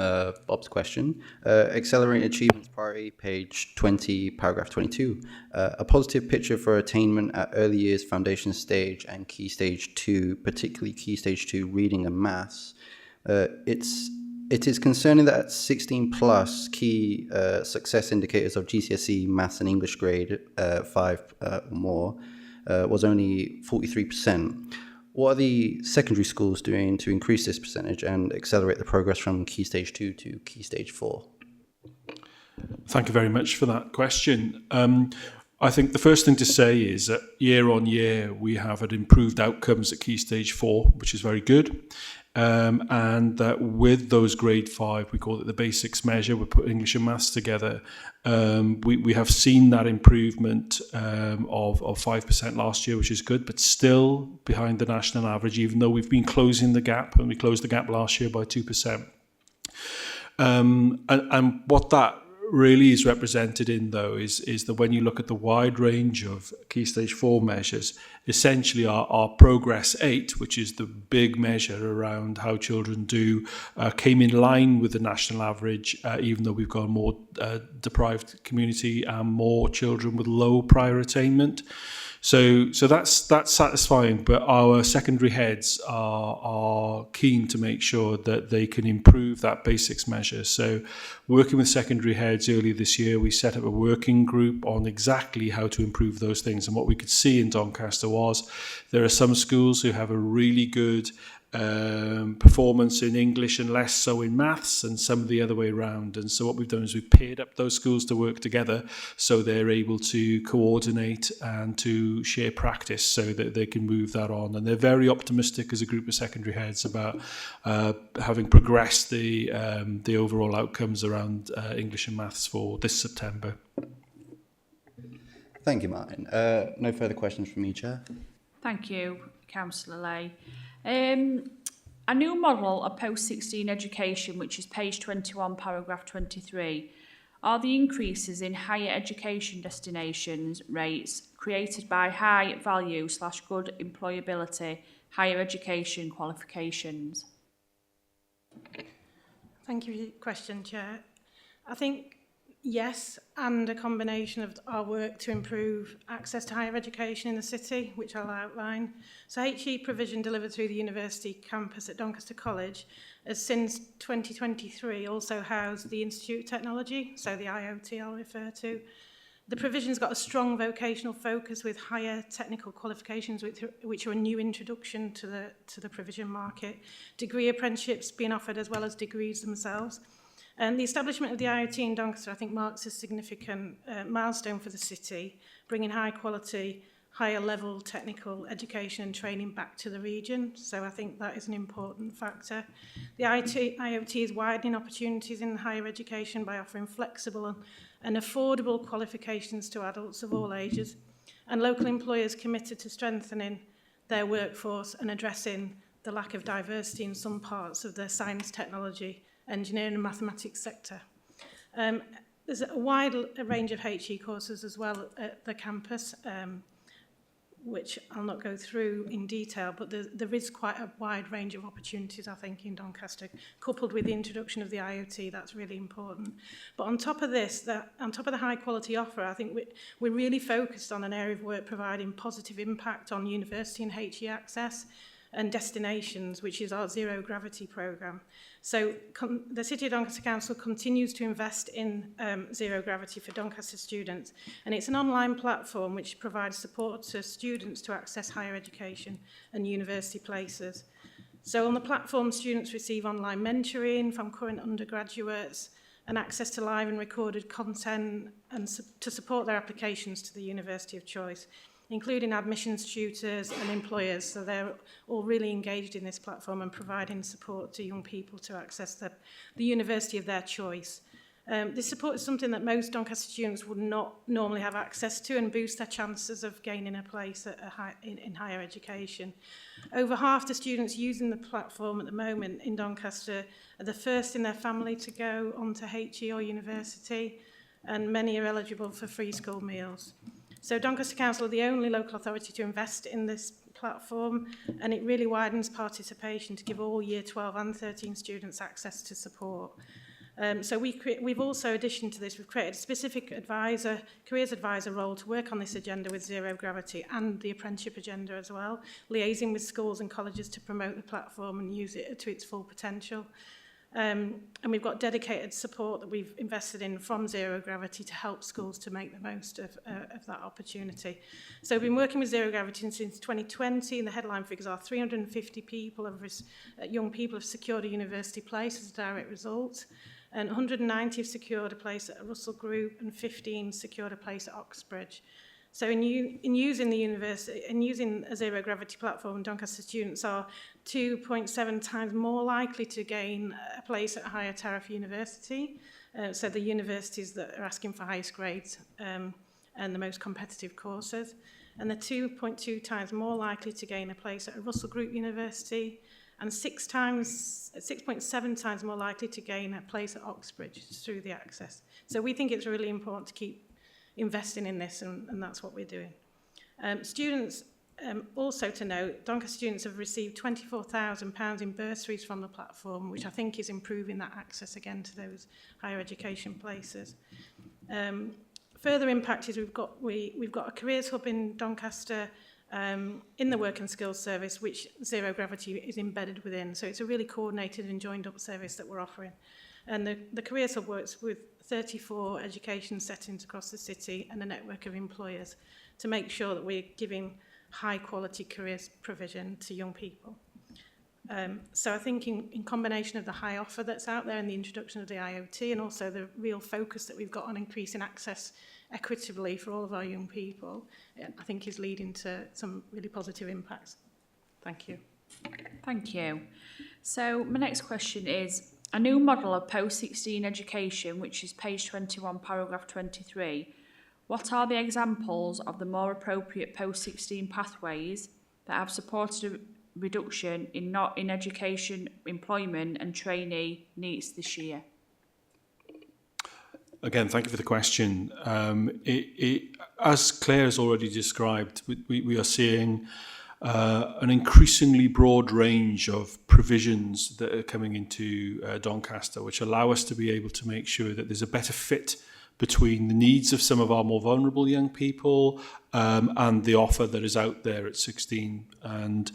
Bob's question, Accelerate Achievements Priority, page 20, paragraph 22. A positive picture for attainment at early years foundation stage and key stage 2, particularly key stage 2 reading and maths. It is concerning that at 16 plus key success indicators of GCSE maths and English grade 5 or more was only 43%. What are the secondary schools doing to increase this percentage and accelerate the progress from Key Stage 2 to Key Stage 4? Thank you very much for that question. I think the first thing to say is that year on year we have had improved outcomes at Key Stage 4, which is very good. And that with those grade 5, we call it the basics measure, we put English and maths together, we have seen that improvement of 5% last year, which is good, but still behind the national average, even though we've been closing the gap, and we closed the gap last year by 2%. And what that really is represented in, though, is that when you look at the wide range of Key Stage 4 measures, essentially our Progress 8, which is the big measure around how children do, came in line with the national average, even though we've got a more deprived community and more children with low prior attainment. So that's satisfying, but our secondary heads are keen to make sure that they can improve that basics measure. So working with secondary heads earlier this year, we set up a working group on exactly how to improve those things. And what we could see in Doncaster was there are some schools who have a really good performance in English and less so in maths, and some the other way around. And so what we've done is we've paired up those schools to work together so they're able to coordinate and to share practice so that they can move that on. And they're very optimistic as a group of secondary heads about having progressed the overall outcomes around English and maths for this September. Thank you, Martin. No further questions from me, Chair. Thank you, Councillor Lay. A new model of post-16 education, which is page 21, paragraph 23, are the increases in higher education destinations rates created by high value / good employability higher education qualifications? Thank you for your question, Chair. I think yes, and a combination of our work to improve access to higher education in the city, which I'll outline. So HE provision delivered through the university campus at Doncaster College has since 2023 also housed the Institute of Technology, so the IoT I'll refer to. The provision's got a strong vocational focus with higher technical qualifications, which are a new introduction to the provision market. Degree apprenticeships being offered as well as degrees themselves. And the establishment of the IoT in Doncaster, I think, marks a significant milestone for the city, bringing high quality, higher level technical education and training back to the region. So I think that is an important factor. The IoT is widening opportunities in higher education by offering flexible and affordable qualifications to adults of all ages, and local employers committed to strengthening their workforce and addressing the lack of diversity in some parts of the science, technology, engineering and mathematics sector. There's a wide range of HE courses as well at the campus, which I'll not go through in detail, but there is quite a wide range of opportunities, I think, in Doncaster, coupled with the introduction of the IoT. That's really important. But on top of this, on top of the high quality offer, I think we're really focused on an area of work providing positive impact on university and HE access and destinations, which is our zero gravity programme. So the City of Doncaster Council continues to invest in zero gravity for Doncaster students, and it's an online platform which provides support to students to access higher education and university places. So on the platform, students receive online mentoring from current undergraduates and access to live and recorded content and to support their applications to the university of choice, including admissions tutors and employers. So they're all really engaged in this platform and providing support to young people to access the university of their choice. This support is something that most Doncaster students would not normally have access to and boost their chances of gaining a place at in higher education. Over half the students using the platform at the moment in Doncaster are the first in their family to go on to HE or university, and many are eligible for free school meals. So Doncaster Council are the only local authority to invest in this platform, and it really widens participation to give all Year 12 and 13 students access to support. So we've also, in addition to this, we've created a specific careers advisor role to work on this agenda with Zero Gravity and the apprenticeship agenda as well, liaising with schools and colleges to promote the platform and use it to its full potential. And we've got dedicated support that we've invested in from Zero Gravity to help schools to make the most of that opportunity. So we've been working with Zero Gravity since 2020, and the headline figures are 350 young people have secured a university place as a direct result, and 190 have secured a place at a Russell Group, and 15 secured a place at Oxbridge. So in using the university and using a Zero Gravity platform, Doncaster students are 2.7 times more likely to gain a place at a higher tariff university. So the universities that are asking for highest grades and the most competitive courses. And they're 2.2 times more likely to gain a place at a Russell Group university, and 6.7 times more likely to gain a place at Oxbridge through the access. So we think it's really important to keep investing in this, and that's what we're doing. Students, also to note, Doncaster students have received £24,000 in bursaries from the platform, which I think is improving that access again to those higher education places. Further impact is we've got a careers hub in Doncaster in the Work and Skills Service, which Zero Gravity is embedded within. So it's a really coordinated and joined up service that we're offering. And the careers hub works with 34 education settings across the city and a network of employers to make sure that we're giving high quality careers provision to young people. So I think in combination of the high offer that's out there and the introduction of the IoT, and also the real focus that we've got on increasing access equitably for all of our young people, I think is leading to some really positive impacts. Thank you. Thank you. So my next question is, a new model of post-16 education, which is page 21, paragraph 23. What are the examples of the more appropriate post-16 pathways that have supported a reduction in education, employment and trainee needs this year? Again, thank you for the question. As Claire has already described, we are seeing an increasingly broad range of provisions that are coming into Doncaster, which allow us to be able to make sure that there's a better fit between the needs of some of our more vulnerable young people and the offer that is out there at 16. And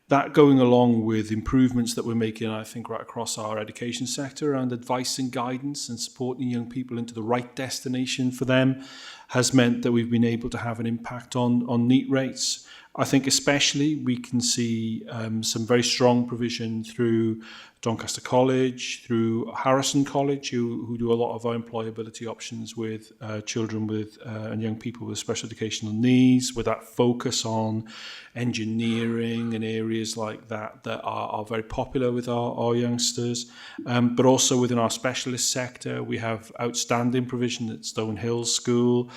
that going along with improvements that we're making, I think, right across our education sector around advice and guidance and supporting young people into the right destination for them has meant that we've been able to have an impact on NEET rates. I think especially we can see some very strong provision through Doncaster College, through Harrison College, who do a lot of our employability options with children with and young people with special educational needs, with that focus on engineering and areas like that are very popular with our youngsters. But also within our specialist sector, we have outstanding provision at Stonehill School.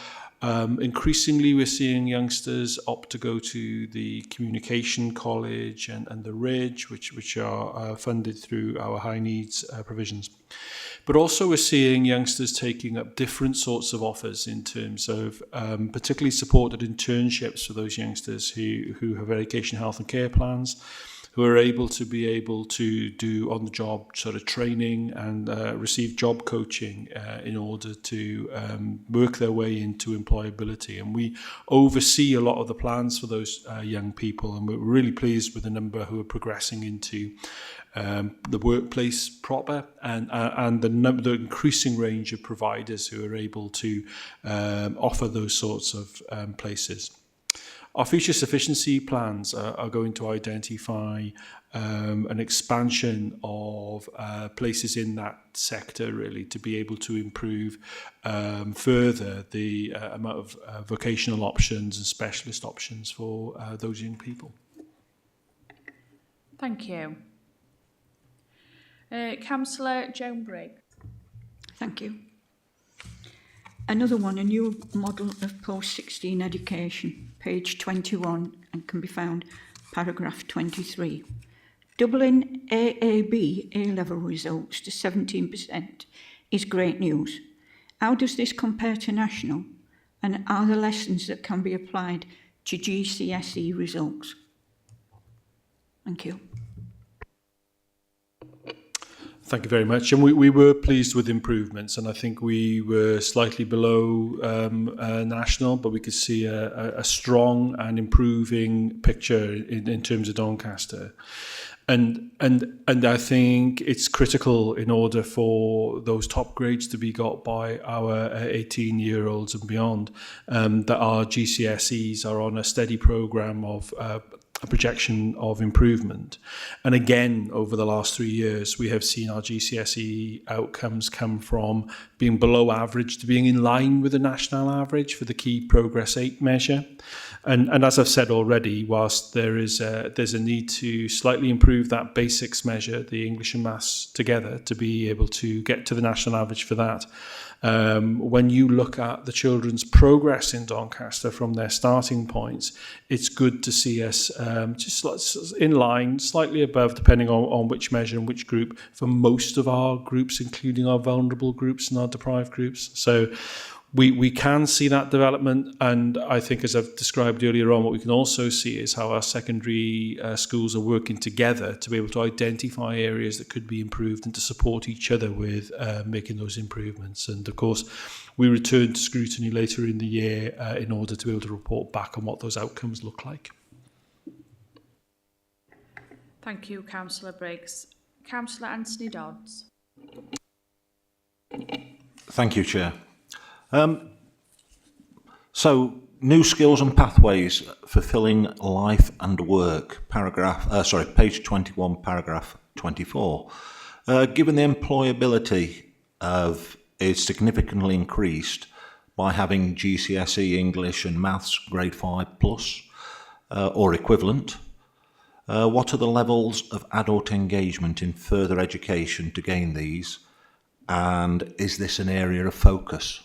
Increasingly, we're seeing youngsters opt to go to the Communication College and the Ridge, which are funded through our high needs provisions. But also we're seeing youngsters taking up different sorts of offers in terms of particularly supported internships for those youngsters who have education, health and care plans, who are able to do on-the-job sort of training and receive job coaching in order to work their way into employability. And we oversee a lot of the plans for those young people, and we're really pleased with the number who are progressing into the workplace proper, and the increasing range of providers who are able to offer those sorts of places. Our future sufficiency plans are going to identify an expansion of places in that sector, really, to be able to improve further the amount of vocational options and specialist options for those young people. Thank you. Councillor Joan Briggs. Thank you. Another one, a new model of post-16 education, page 21, and can be found paragraph 23. Doubling AAB A-level results to 17% is great news. How does this compare to national? And are there lessons that can be applied to GCSE results? Thank you. Thank you very much. And we were pleased with improvements, and I think we were slightly below national, but we could see a strong and improving picture in terms of Doncaster. And I think it's critical in order for those top grades to be got by our 18-year-olds and beyond, that our GCSEs are on a steady programme of a projection of improvement. And again, over the last 3 years, we have seen our GCSE outcomes come from being below average to being in line with the national average for the key Progress 8 measure. And as I've said already, whilst there's a need to slightly improve that basics measure, the English and Maths together, to be able to get to the national average for that, when you look at the children's progress in Doncaster from their starting points, it's good to see us just in line, slightly above, depending on which measure and which group, for most of our groups, including our vulnerable groups and our deprived groups. So we can see that development, and I think, as I've described earlier on, what we can also see is how our secondary schools are working together to be able to identify areas that could be improved and to support each other with making those improvements. And of course, we return to scrutiny later in the year in order to be able to report back on what those outcomes look like. Thank you, Councillor Briggs. Councillor Anthony Dodds. Thank you, Chair. So, new skills and pathways, fulfilling life and work, page 21, paragraph 24. Given the employability is significantly increased by having GCSE English and Maths grade 5 plus or equivalent, what are the levels of adult engagement in further education to gain these, and is this an area of focus?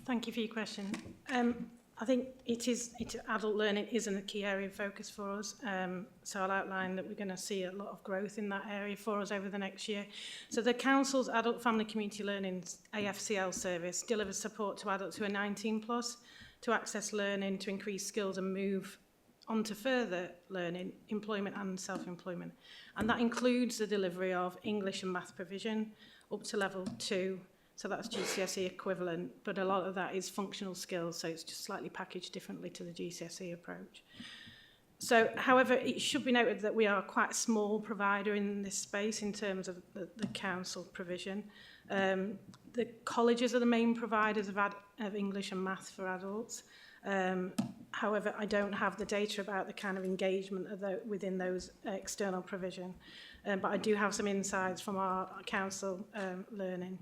Thank you for your question. I think adult learning isn't a key area of focus for us. So I'll outline that we're going to see a lot of growth in that area for us over the next year. So the Council's Adult Family Community Learning AFCL service delivers support to adults who are 19 plus to access learning, to increase skills and move on to further learning, employment and self-employment. And that includes the delivery of English and Math provision up to level 2. So that's GCSE equivalent, but a lot of that is functional skills, so it's just slightly packaged differently to the GCSE approach. So, however, it should be noted that we are quite a small provider in this space in terms of the council provision. The colleges are the main providers of English and Math for adults. However, I don't have the data about the kind of engagement within those external provision, but I do have some insights from our council learning.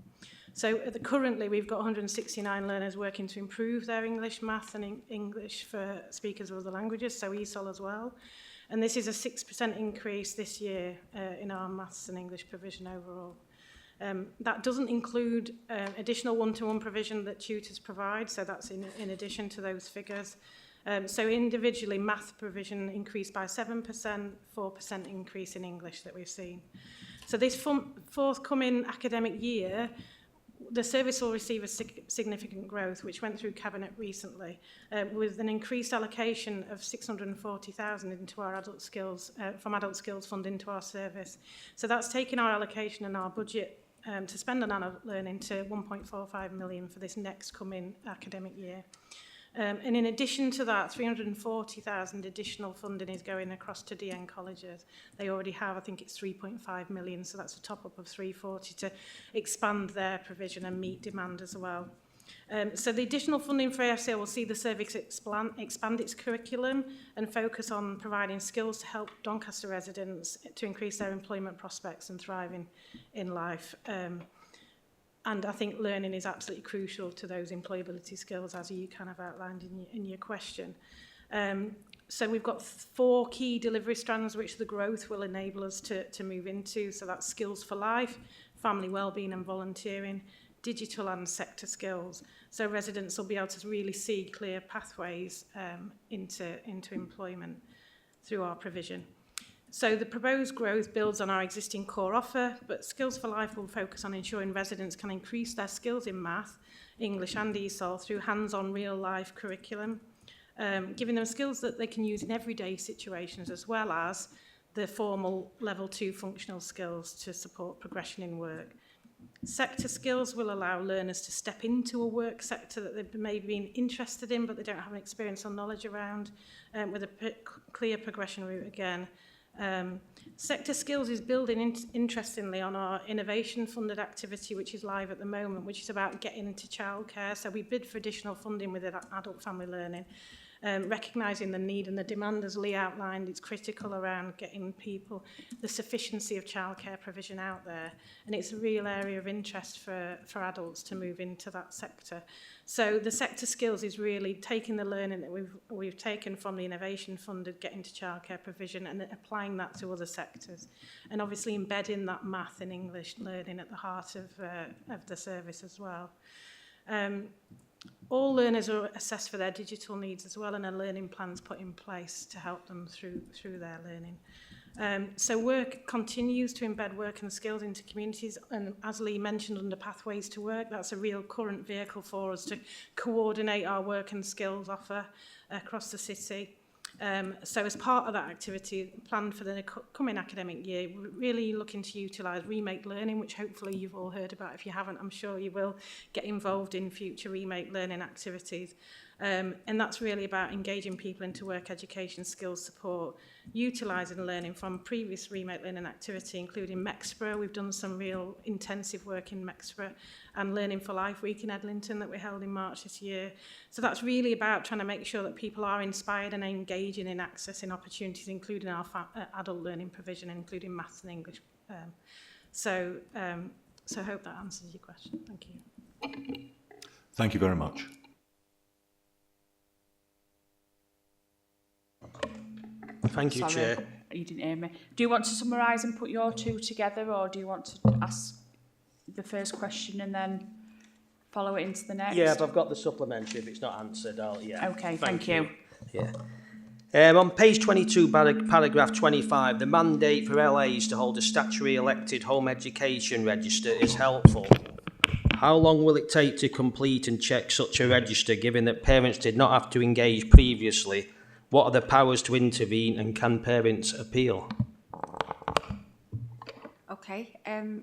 So currently we've got 169 learners working to improve their English, Math and English for speakers of other languages, so ESOL as well. And this is a 6% increase this year in our Maths and English provision overall. That doesn't include additional one-to-one provision that tutors provide, so that's in addition to those figures. So individually, Math provision increased by 7%, 4% increase in English that we've seen. So this forthcoming academic year, the service will receive a significant growth, which went through Cabinet recently, with an increased allocation of 640,000 into our adult skills, from Adult Skills Fund into our service. So that's taken our allocation and our budget to spend on adult learning to 1.45 million for this next coming academic year. And in addition to that, 340,000 additional funding is going across to DN colleges. They already have, I think it's 3.5 million, so that's a top-up of 340 to expand their provision and meet demand as well. So the additional funding for AFCL will see the service expand its curriculum and focus on providing skills to help Doncaster residents to increase their employment prospects and thriving in life. And I think learning is absolutely crucial to those employability skills, as you kind of outlined in your question. So we've got 4 key delivery strands which the growth will enable us to move into. So that's skills for life, family wellbeing and volunteering, digital and sector skills. So residents will be able to really see clear pathways into employment through our provision. So the proposed growth builds on our existing core offer, but Skills for Life will focus on ensuring residents can increase their skills in math, English and ESOL through hands-on real-life curriculum, giving them skills that they can use in everyday situations, as well as the formal level 2 functional skills to support progression in work. Sector skills will allow learners to step into a work sector that they've maybe been interested in, but they don't have an experience or knowledge around, with a clear progression route again. Sector skills is building interestingly on our innovation funded activity, which is live at the moment, which is about getting into childcare. So we bid for additional funding with adult family learning, recognising the need and the demand, as Lee outlined. It's critical around getting people the sufficiency of childcare provision out there, and it's a real area of interest for adults to move into that sector. So the sector skills is really taking the learning that we've taken from the innovation funded getting to childcare provision and applying that to other sectors, and obviously embedding that math and English learning at the heart of the service as well. All learners are assessed for their digital needs as well, and a learning plan's put in place to help them through their learning. So work continues to embed work and skills into communities, and as Lee mentioned, under Pathways to Work, that's a real current vehicle for us to coordinate our work and skills offer across the city. So as part of that activity planned for the coming academic year, we're really looking to utilise Remake Learning, which hopefully you've all heard about. If you haven't, I'm sure you will get involved in future Remake Learning activities. And that's really about engaging people into work education skills support, utilising learning from previous Remake Learning activity, including Mexborough. We've done some real intensive work in Mexborough, and Learning for Life Week in Edlington that we held in March this year. So that's really about trying to make sure that people are inspired and engaging in accessing opportunities, including our adult learning provision, including maths and English. So I hope that answers your question. Thank you. Thank you very much. Thank you, Sorry, Chair. you didn't hear me. Do you want to summarise and put your two together, or do you want to ask the first question and then follow it into the next? Yeah, if I've got the supplementary, if it's not answered, yeah. Okay, thank you. Yeah. On page 22, paragraph 25, the mandate for LAs to hold a statutory elected home education register is helpful. How long will it take to complete and check such a register, given that parents did not have to engage previously? What are the powers to intervene, and can parents appeal? Okay,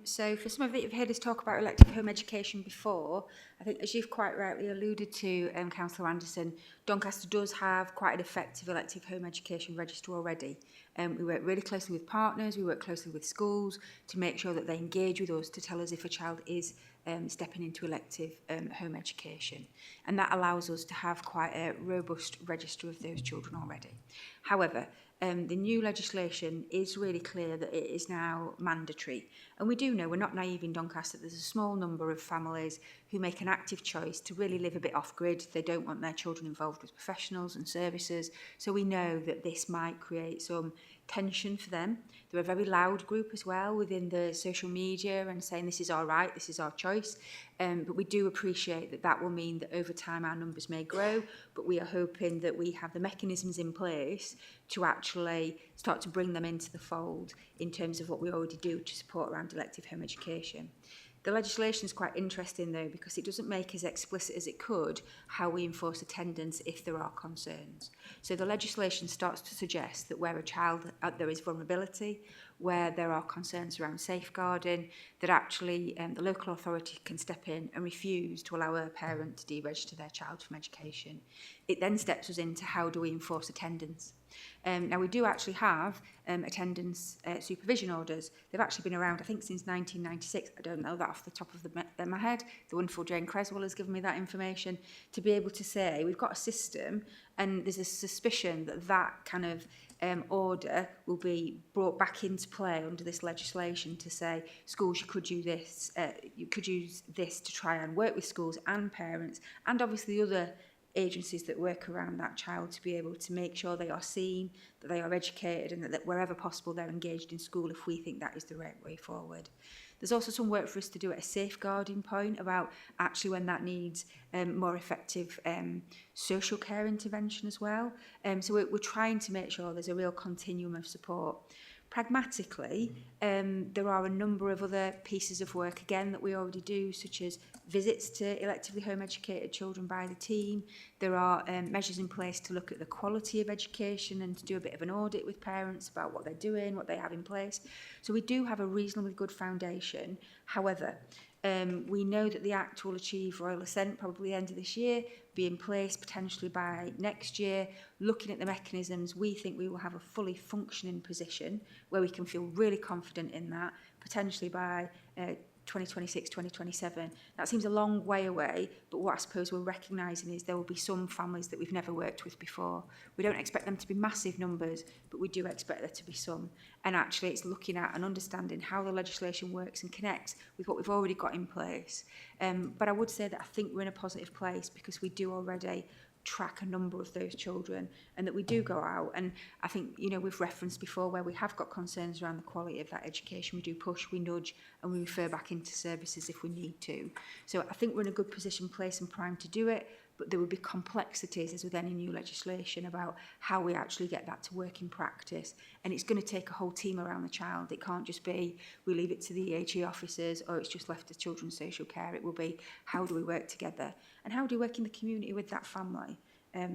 so for some of it, you've heard us talk about elective home education before. I think, as you've quite rightly alluded to, Councillor Anderson, Doncaster does have quite an effective elective home education register already. We work really closely with partners, we work closely with schools to make sure that they engage with us to tell us if a child is stepping into elective home education. And that allows us to have quite a robust register of those children already. However, the new legislation is really clear that it is now mandatory. And we do know, we're not naive in Doncaster, there's a small number of families who make an active choice to really live a bit off-grid. They don't want their children involved with professionals and services. So we know that this might create some tension for them. They're a very loud group as well within the social media and saying this is our right, this is our choice. But we do appreciate that that will mean that over time our numbers may grow, but we are hoping that we have the mechanisms in place to actually start to bring them into the fold in terms of what we already do to support around elective home education. The legislation is quite interesting though, because it doesn't make as explicit as it could how we enforce attendance if there are concerns. So the legislation starts to suggest that where a child, there is vulnerability, where there are concerns around safeguarding, that actually the local authority can step in and refuse to allow a parent to deregister their child from education. It then steps us into how do we enforce attendance. Now we do actually have attendance supervision orders. They've actually been around, I think, since 1996. I don't know that off the top of my head. The wonderful Jane Creswell has given me that information to be able to say we've got a system, and there's a suspicion that that kind of order will be brought back into play under this legislation to say schools, you could use this to try and work with schools and parents and obviously other agencies that work around that child to be able to make sure they are seen, that they are educated, and that wherever possible they're engaged in school if we think that is the right way forward. There's also some work for us to do at a safeguarding point about actually when that needs more effective social care intervention as well. So we're trying to make sure there's a real continuum of support. Pragmatically, there are a number of other pieces of work, again, that we already do, such as visits to electively home educated children by the team. There are measures in place to look at the quality of education and to do a bit of an audit with parents about what they're doing, what they have in place. So we do have a reasonably good foundation. However, we know that the Act will achieve royal assent probably the end of this year, be in place potentially by next year. Looking at the mechanisms, we think we will have a fully functioning position where we can feel really confident in that, potentially by 2026, 2027. That seems a long way away, but what I suppose we're recognising is there will be some families that we've never worked with before. We don't expect them to be massive numbers, but we do expect there to be some. And actually it's looking at and understanding how the legislation works and connects with what we've already got in place. But I would say that I think we're in a positive place because we do already track a number of those children and that we do go out. And I think, you know, we've referenced before where we have got concerns around the quality of that education. We do push, we nudge, and we refer back into services if we need to. So I think we're in a good position, place and prime to do it, but there will be complexities, as with any new legislation, about how we actually get that to work in practice. And it's going to take a whole team around the child. It can't just be we leave it to the EHE officers or it's just left to children's social care. It will be how do we work together and how do we work in the community with that family,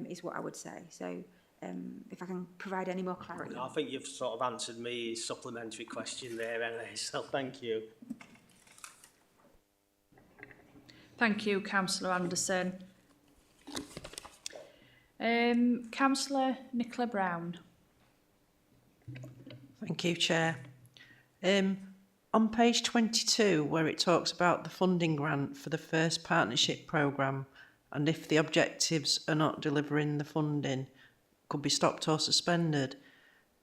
is what I would say. So if I can provide any more clarity. I think you've sort of answered me supplementary question there anyway, so thank you. Thank you, Councillor Anderson. Councillor Nicola Brown. Thank you, Chair. On page 22, where it talks about the funding grant for the first partnership programme, and if the objectives are not delivering the funding, could be stopped or suspended.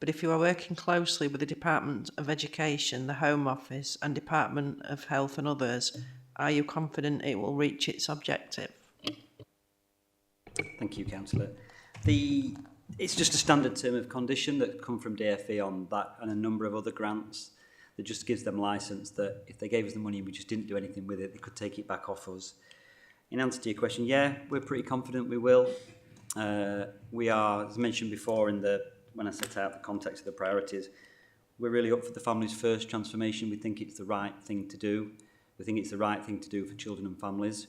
But if you are working closely with the Department of Education, the Home Office and Department of Health and others, are you confident it will reach its objective? Thank you, Councillor. It's just a standard term of condition that come from DFE on that and a number of other grants that just gives them licence that if they gave us the money and we just didn't do anything with it, they could take it back off us. In answer to your question, yeah, we're pretty confident we will. We are, as mentioned before when I set out the context of the priorities, we're really up for the family's first transformation. We think it's the right thing to do. We think it's the right thing to do for children and families.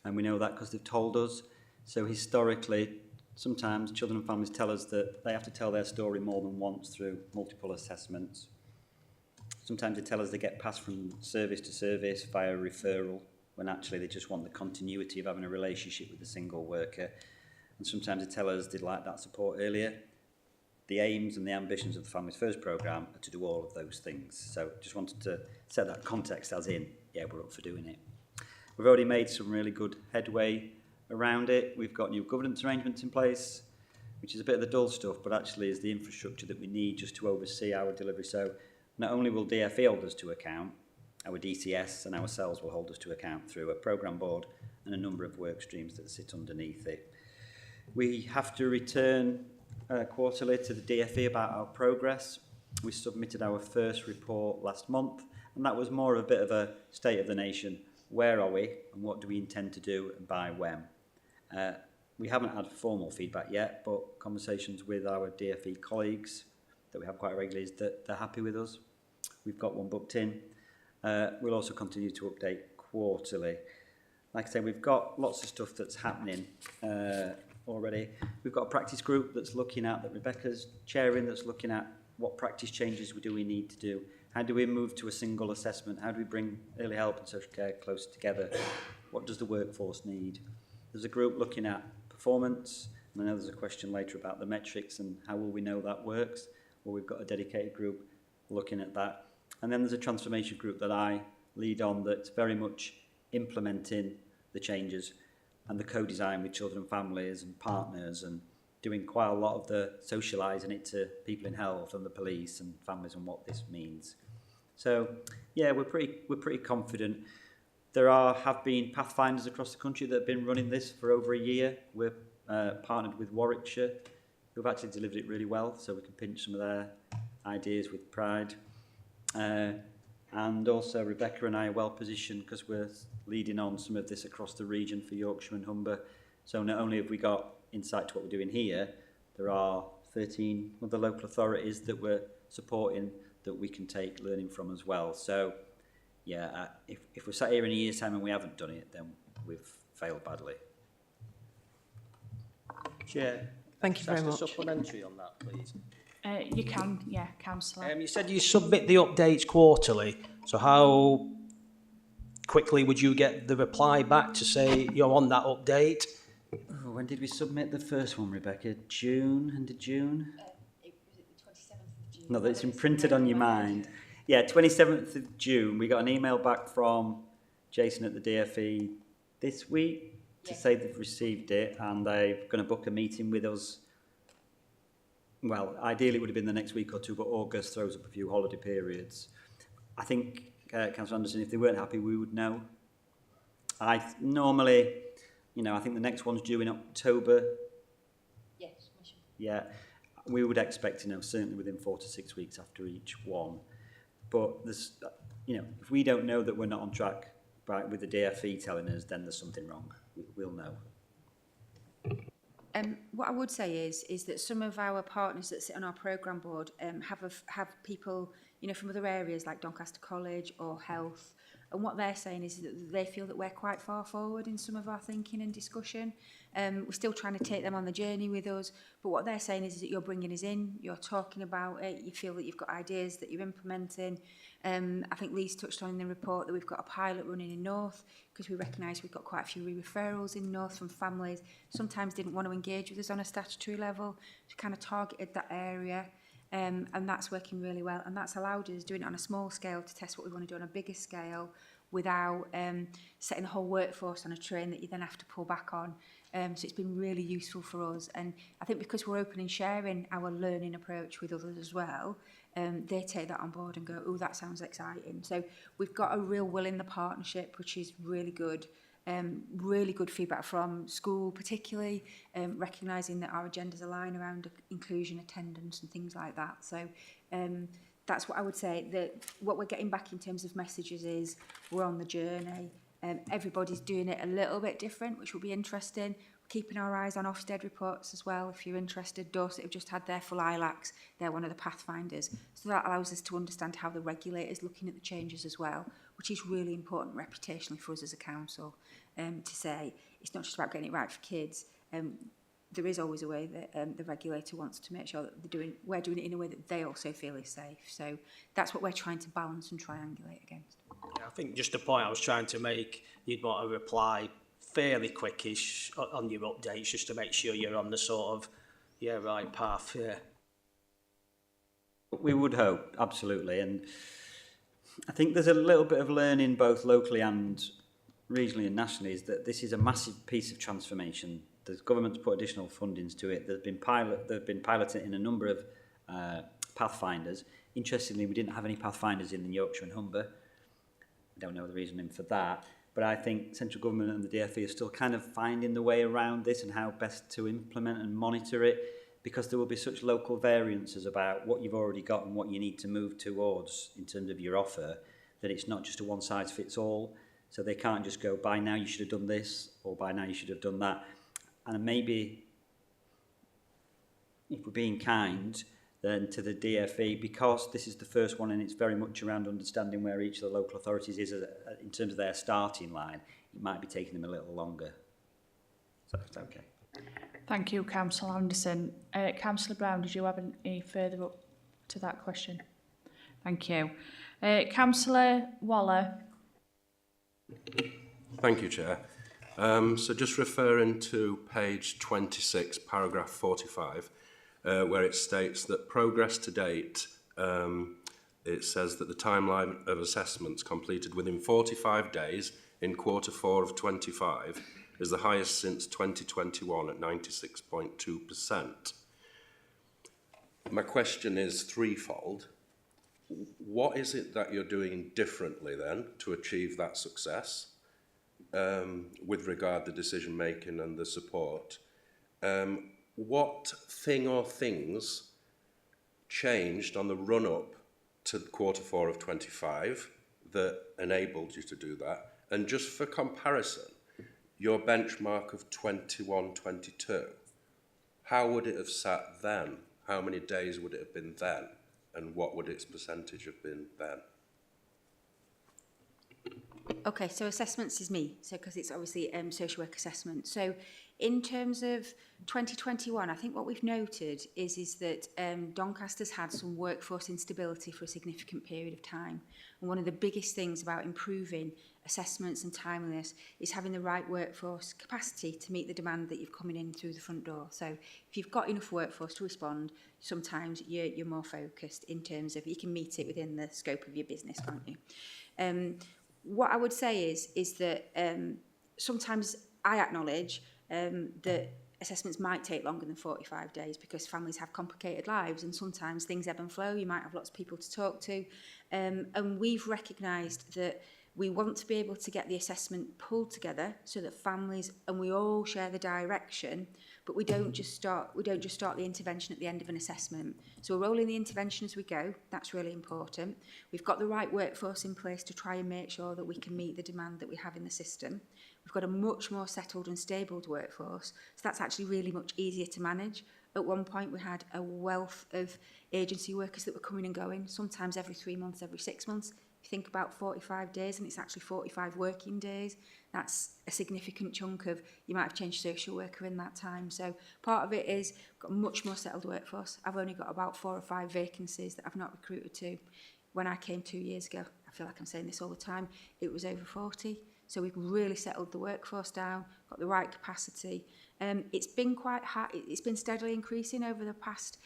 And we know that because they've told us. So historically, sometimes children and families tell us that they have to tell their story more than once through multiple assessments. Sometimes they tell us they get passed from service to service via referral, when actually they just want the continuity of having a relationship with a single worker. And sometimes they tell us they'd like that support earlier. The aims and the ambitions of the Families First programme are to do all of those things. So just wanted to set that context as in, yeah, we're up for doing it. We've already made some really good headway around it. We've got new governance arrangements in place, which is a bit of the dull stuff, but actually is the infrastructure that we need just to oversee our delivery. So not only will DFE hold us to account, our DCS and ourselves will hold us to account through a programme board and a number of work streams that sit underneath it. We have to return quarterly to the DFE about our progress. We submitted our first report last month, and that was more of a bit of a state of the nation. Where are we and what do we intend to do and by when? We haven't had formal feedback yet, but conversations with our DFE colleagues that we have quite regularly is that they're happy with us. We've got one booked in. We'll also continue to update quarterly. Like I say, we've got lots of stuff that's happening already. We've got a practice group that's looking at, that Rebecca's chairing, that's looking at what practice changes do we need to do. How do we move to a single assessment? How do we bring early help and social care closer together? What does the workforce need? There's a group looking at performance, and I know there's a question later about the metrics and how will we know that works. Well, we've got a dedicated group looking at that. And then there's a transformation group that I lead on that's very much implementing the changes and the co-design with children and families and partners and doing quite a lot of the socialising it to people in health and the police and families and what this means. So, yeah, we're pretty confident. There have been pathfinders across the country that have been running this for over a year. We're partnered with Warwickshire, who've actually delivered it really well, so we can pinch some of their ideas with pride. And also Rebecca and I are well positioned because we're leading on some of this across the region for Yorkshire and Humber. So not only have we got insight to what we're doing here, there are 13 other local authorities that we're supporting that we can take learning from as well. So, yeah, if we're sat here in a year's time and we haven't done it, then we've failed badly. Chair. Thank you very Just much. a supplementary on that, please. You can, yeah, Councillor. You said you submit the updates quarterly, so how quickly would you get the reply back to say you're on that update? Oh, when did we submit the first one, Rebecca? June? End of June? Was it the 27th of June? No, that's been printed on your mind. Yeah, 27th of June. We got an email back from Jason at the DFE this week to say they've received it and they're going to book a meeting with us. Well, ideally it would have been the next week or two, but August throws up a few holiday periods. I think, Councillor Anderson, if they weren't happy, we would know. Normally, you know, I think the next one's due in October. Yes, yeah, we would expect to know certainly within 4 to 6 weeks after each one. But there's, you know, if we don't know that we're not on track with the DFE telling us, then there's something wrong. We'll know. What I would say is that some of our partners that sit on our programme board have people, you know, from other areas like Doncaster College or health, and what they're saying is that they feel that we're quite far forward in some of our thinking and discussion. We're still trying to take them on the journey with us, but what they're saying is that you're bringing us in, you're talking about it, you feel that you've got ideas that you're implementing. I think Lee's touched on in the report that we've got a pilot running in North because we recognise we've got quite a few referrals in North from families sometimes didn't want to engage with us on a statutory level, so kind of targeted that area. And that's working really well, and that's allowed us doing it on a small scale to test what we want to do on a bigger scale without setting the whole workforce on a train that you then have to pull back on. So it's been really useful for us, and I think because we're open and sharing our learning approach with others as well, they take that on board and go, oh, that sounds exciting. So we've got a real will in the partnership, which is really good. Really good feedback from school particularly, recognising that our agendas align around inclusion, attendance and things like that. So that's what I would say, that what we're getting back in terms of messages is we're on the journey. Everybody's doing it a little bit different, which will be interesting. We're keeping our eyes on Ofsted reports as well, if you're interested. Dorset have just had their full ILACs. They're one of the pathfinders. So that allows us to understand how the regulator's looking at the changes as well, which is really important reputationally for us as a council, to say it's not just about getting it right for kids. There is always a way that the regulator wants to make sure that we're doing it in a way that they also feel is safe. So that's what we're trying to balance and triangulate against. Yeah, I think just the point I was trying to make, you'd want to reply fairly quickish on your updates just to make sure you're on the sort of, right path, yeah. We would hope, absolutely. And I think there's a little bit of learning both locally and regionally and nationally is that this is a massive piece of transformation. The government's put additional fundings to it. They've been piloting in a number of pathfinders. Interestingly, we didn't have any pathfinders in the Yorkshire and Humber. I don't know the reasoning for that. But I think central government and the DFE are still kind of finding the way around this and how best to implement and monitor it, because there will be such local variances about what you've already got and what you need to move towards in terms of your offer, that it's not just a one-size-fits-all. So they can't just go, by now you should have done this, or by now you should have done that. And maybe, if we're being kind, then to the DFE, because this is the first one and it's very much around understanding where each of the local authorities is in terms of their starting line, it might be taking them a little longer. So that's okay. Thank you, Councillor Anderson. Councillor Brown, did you have any further up to that question? Thank you. Councillor Waller. Thank you, Chair. So just referring to page 26, paragraph 45, where it states that progress to date, it says that the timeline of assessments completed within 45 days in Q4 of 25 is the highest since 2021 at 96.2%. My question is threefold. What is it that you're doing differently then to achieve that success with regard to decision making and the support? What thing or things changed on the run up to Q4 of 25 that enabled you to do that? And just for comparison, your benchmark of 21-22, how would it have sat then how many days would it have been then, and what would its percentage have been then? Okay, so assessments is me, so because it's obviously social work assessment. So in terms of 2021, I think what we've noted is that Doncaster's had some workforce instability for a significant period of time. And one of the biggest things about improving assessments and timeliness is having the right workforce capacity to meet the demand that you've coming in through the front door. So if you've got enough workforce to respond, sometimes you're more focused in terms of you can meet it within the scope of your business, can't you? What I would say is that sometimes I acknowledge that assessments might take longer than 45 days because families have complicated lives and sometimes things ebb and flow. You might have lots of people to talk to. And we've recognised that we want to be able to get the assessment pulled together so that families and we all share the direction, but we don't just start the intervention at the end of an assessment. So we're rolling the intervention as we go. That's really important. We've got the right workforce in place to try and make sure that we can meet the demand that we have in the system. We've got a much more settled and stable workforce, so that's actually really much easier to manage. At one point we had a wealth of agency workers that were coming and going, sometimes every 3 months, every 6 months. If you think about 45 days and it's actually 45 working days, that's a significant chunk of, you might have changed social worker in that time. So part of it is got a much more settled workforce. I've only got about 4 or 5 vacancies that I've not recruited to. When I came 2 years ago, I feel like I'm saying this all the time, it was over 40. So we've really settled the workforce down, got the right capacity. It's been quite high, it's been steadily increasing over the past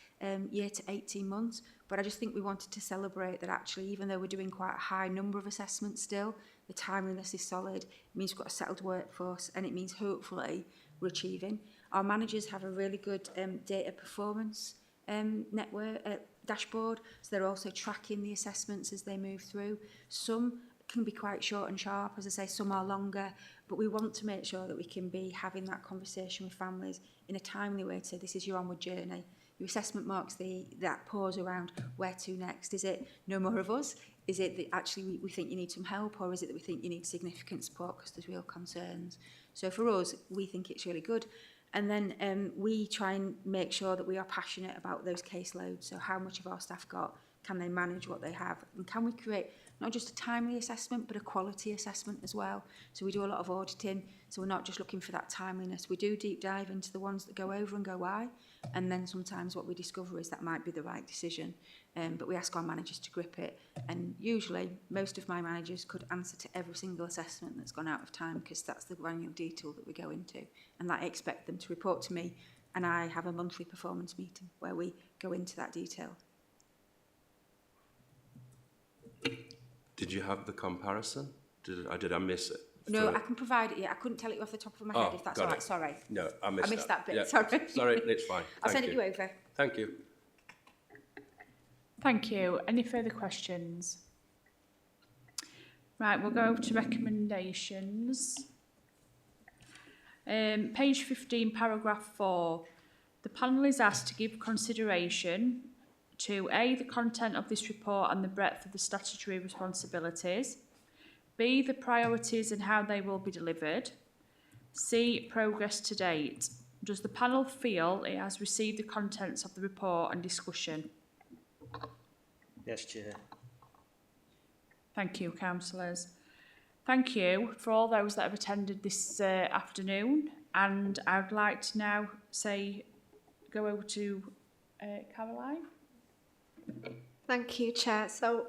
year to 18 months, but I just think we wanted to celebrate that actually, even though we're doing quite a high number of assessments still, the timeliness is solid. It means we've got a settled workforce and it means hopefully we're achieving. Our managers have a really good data performance network dashboard, so they're also tracking the assessments as they move through. Some can be quite short and sharp, as I say, some are longer, but we want to make sure that we can be having that conversation with families in a timely way to say this is your onward journey. Your assessment marks that pause around where to next. Is it no more of us? Is it that actually we think you need some help, or is it that we think you need significant support because there's real concerns? So for us, we think it's really good. And then we try and make sure that we are passionate about those caseloads. So how much of our staff got? Can they manage what they have? And can we create not just a timely assessment, but a quality assessment as well? So we do a lot of auditing. So we're not just looking for that timeliness. We do deep dive into the ones that go over and go why. And then sometimes what we discover is that might be the right decision. But we ask our managers to grip it. And usually most of my managers could answer to every single assessment that's gone out of time because that's the granular detail that we go into. And that I expect them to report to me. And I have a monthly performance meeting where we go into that detail. Did you have the comparison? Did I miss it? No, I can provide it. Yeah, I couldn't tell it off the top of my head. If that's all right. Sorry. No, I missed that bit. Yeah. Sorry. Sorry, it's fine. I'll send it you over. Thank you. Thank you. Any further questions? Right, we'll go to recommendations. Page 15, paragraph 4. The panel is asked to give consideration to A, the content of this report and the breadth of the statutory responsibilities, B, the priorities and how they will be delivered, C, progress to date. Does the panel feel it has received the contents of the report and discussion? Yes, Chair. Thank you, councillors. Thank you for all those that have attended this afternoon, and I would like to now go over to Caroline. Thank you, Chair. So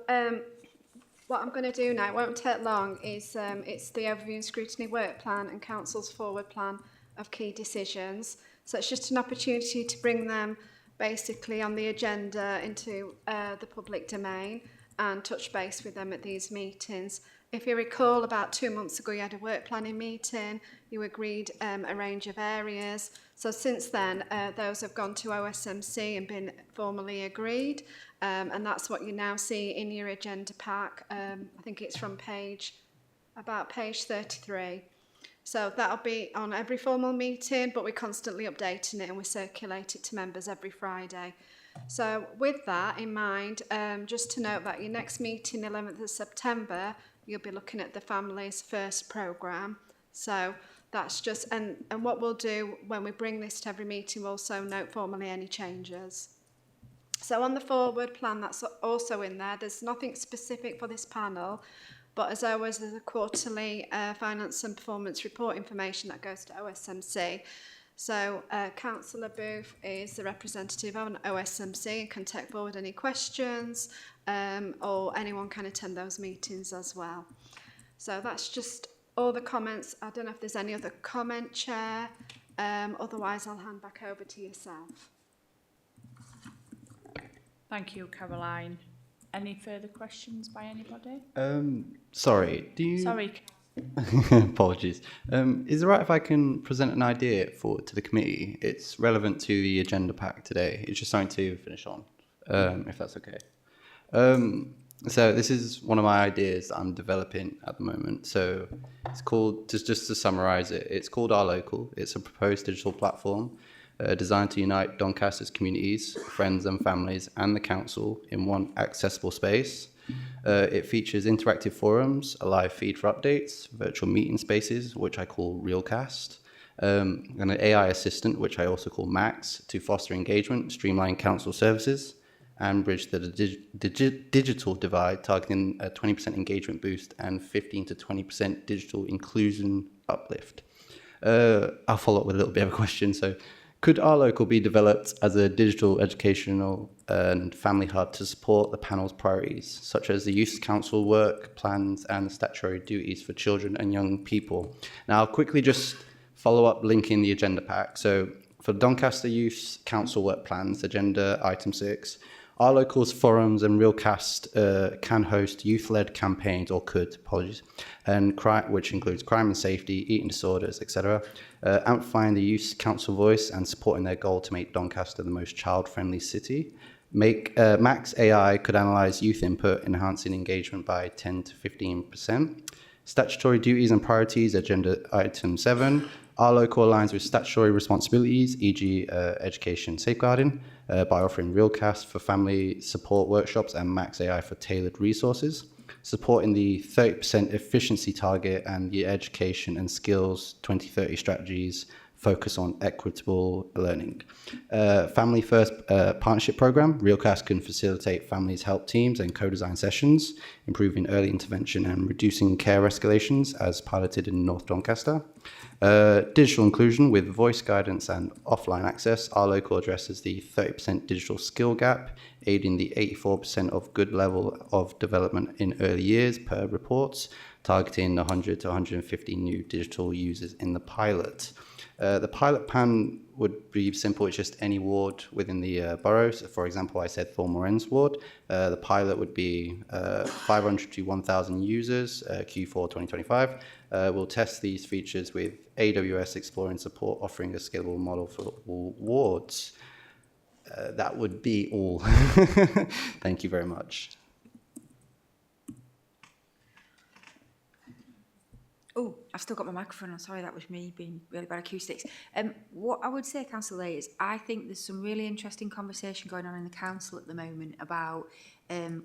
what I'm going to do now, it won't take long, is it's the overview and scrutiny work plan and Council's forward plan of key decisions. So it's just an opportunity to bring them basically on the agenda into the public domain and touch base with them at these meetings. If you recall, about 2 months ago, you had a work planning meeting. You agreed a range of areas. So since then, those have gone to OSMC and been formally agreed. And that's what you now see in your agenda pack. I think it's from page 33. So that'll be on every formal meeting, but we're constantly updating it and we circulate it to members every Friday. So with that in mind, just to note that your next meeting, 11th of September, you'll be looking at the Families First programme. So that's just, and what we'll do when we bring this to every meeting, we'll also note formally any changes. So on the forward plan, that's also in there. There's nothing specific for this panel, but as always, there's a quarterly finance and performance report information that goes to OSMC. So Councillor Booth is the representative of an OSMC and can take forward any questions, or anyone can attend those meetings as well. So that's just all the comments. I don't know if there's any other comment, Chair. Otherwise, I'll hand back over to yourself. Thank you, Caroline. Any further questions by anybody? Sorry, do you... Sorry. Apologies. Is it right if I can present an idea to the committee? It's relevant to the agenda pack today. It's just something to finish on, if that's okay. So this is one of my ideas that I'm developing at the moment. So it's called, just to summarize it, it's called Our Local. It's a proposed digital platform designed to unite Doncaster's communities, friends and families, and the council in one accessible space. It features interactive forums, a live feed for updates, virtual meeting spaces, which I call Realcast, and an AI assistant, which I also call Max, to foster engagement, streamline council services, and bridge the digital divide, targeting a 20% engagement boost and 15 to 20% digital inclusion uplift. I'll follow up with a little bit of a question. So, could Our Local be developed as a digital educational and family hub to support the panel's priorities, such as the Youth Council work plans and the statutory duties for children and young people? Now, I'll quickly just follow up linking the agenda pack. So, for Doncaster Youth Council work plans, agenda item 6, Our Local's forums and Realcast can host youth-led campaigns, or could, apologies, and which includes crime and safety, eating disorders, etc., amplifying the youth council voice and supporting their goal to make Doncaster the most child-friendly city. Max AI could analyse youth input, enhancing engagement by 10 to 15%. Statutory duties and priorities, agenda item 7. Our Local aligns with statutory responsibilities, e.g. education safeguarding, by offering Realcast for family support workshops and Max AI for tailored resources, supporting the 30% efficiency target and the education and skills 2030 strategies focus on equitable learning. Family First Partnership Programme, Realcast can facilitate families' help teams and co-design sessions, improving early intervention and reducing care escalations as piloted in North Doncaster. Digital inclusion with voice guidance and offline access. Our Local addresses the 30% digital skill gap, aiding the 84% of good level of development in early years per reports, targeting 100 to 150 new digital users in the pilot. The pilot plan would be simple. It's just any ward within the borough. So for example, I said Thornmoor ward. The pilot would be 500 to 1,000 users, Q4 2025. We'll test these features with AWS Exploring support, offering a scalable model for all wards. That would be all. Thank you very much. Oh, I've still got my microphone on. Sorry, that was me being really bad acoustics. What I would say, Councillor Lay, is I think there's some really interesting conversation going on in the council at the moment about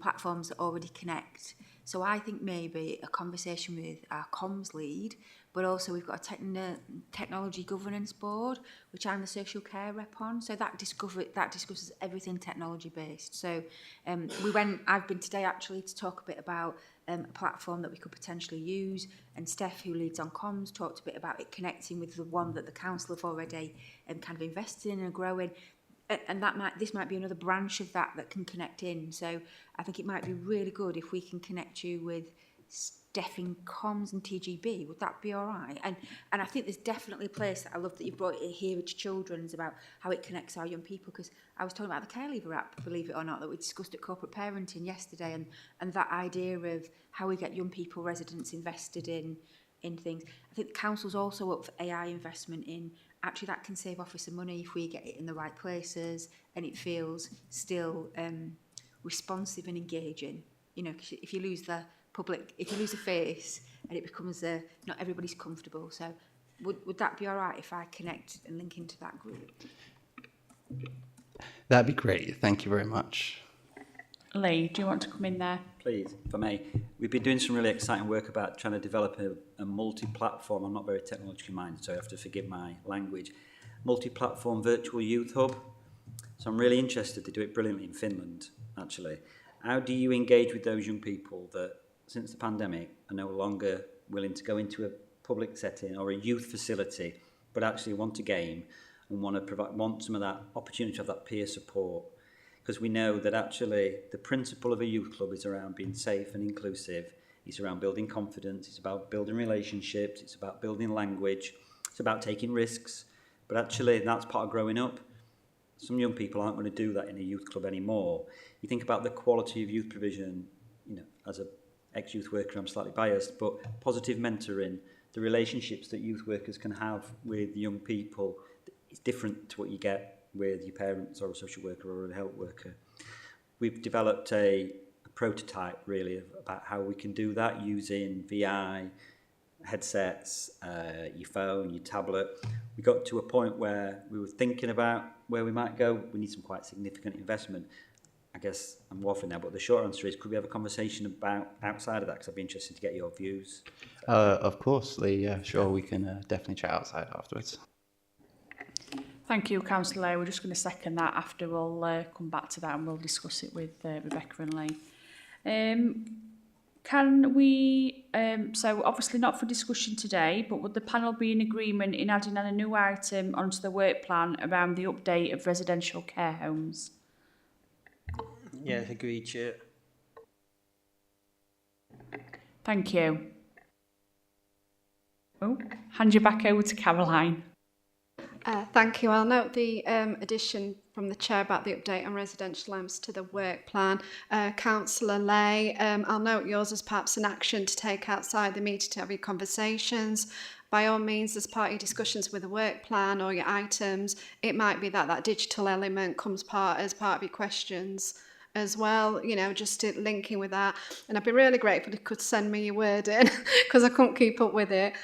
platforms that already connect. So I think maybe a conversation with our comms lead, but also we've got a technology governance board, which I'm the social care rep on. So that discusses everything technology based. So I've been today actually to talk a bit about a platform that we could potentially use, and Steph, who leads on comms, talked a bit about it connecting with the one that the council have already kind of invested in and growing. And this might be another branch of that can connect in. So I think it might be really good if we can connect you with Steph in comms and TGB. Would that be all right? And I think there's definitely a place that I love that you brought it here to children's about how it connects our young people, because I was talking about the Care Leaver app, believe it or not, that we discussed at corporate parenting yesterday, and that idea of how we get young people, residents invested in things. I think the council's also up for AI investment in. Actually, that can save officer money if we get it in the right places and it feels still responsive and engaging. You know, if you lose the face and it becomes not everybody's comfortable. So would that be all right if I connect and link into that group? That'd be great. Thank you very much. Lee, do you want to come in there? Please, if I may. We've been doing some really exciting work about trying to develop a multi-platform. I'm not very technologically minded, so you have to forgive my language. Multi-platform virtual youth hub. So I'm really interested. They do it brilliantly in Finland, actually. How do you engage with those young people that, since the pandemic, are no longer willing to go into a public setting or a youth facility, but actually want a game and want some of that opportunity to have that peer support? Because we know that actually the principle of a youth club is around being safe and inclusive. It's around building confidence. It's about building relationships. It's about building language. It's about taking risks. But actually, that's part of growing up. Some young people aren't going to do that in a youth club anymore. You think about the quality of youth provision, you know, as an ex-youth worker, I'm slightly biased, but positive mentoring, the relationships that youth workers can have with young people, it's different to what you get with your parents or a social worker or a health worker. We've developed a prototype, really, about how we can do that using VI, headsets, your phone, your tablet. We got to a point where we were thinking about where we might go. We need some quite significant investment. I guess I'm waffling now, but the short answer is, could we have a conversation about outside of that? Because I'd be interested to get your views. Of course, Lee. Yeah, sure. We can definitely chat outside afterwards. Thank you, Councillor. We're just going to second that. After we'll come back to that and we'll discuss it with Rebecca and Lee. Can we, so obviously not for discussion today, but would the panel be in agreement in adding a new item onto the work plan around the update of residential care homes? Yeah, agreed, Chair. Thank you. Oh, hand you back over to Caroline. Thank you. I'll note the addition from the Chair about the update on residential homes to the work plan. Councillor Lay, I'll note yours as perhaps an action to take outside the meeting to have your conversations. By all means, as part of your discussions with the work plan or your items, it might be that that digital element comes as part of your questions as well, you know, just linking with that. And I'd be really grateful if you could send me your word in because I couldn't keep up with it.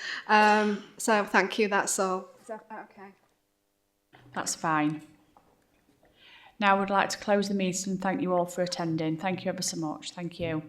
So thank you, that's all. Is that okay? That's fine. Now I would like to close the meeting and thank you all for attending. Thank you ever so much. Thank you.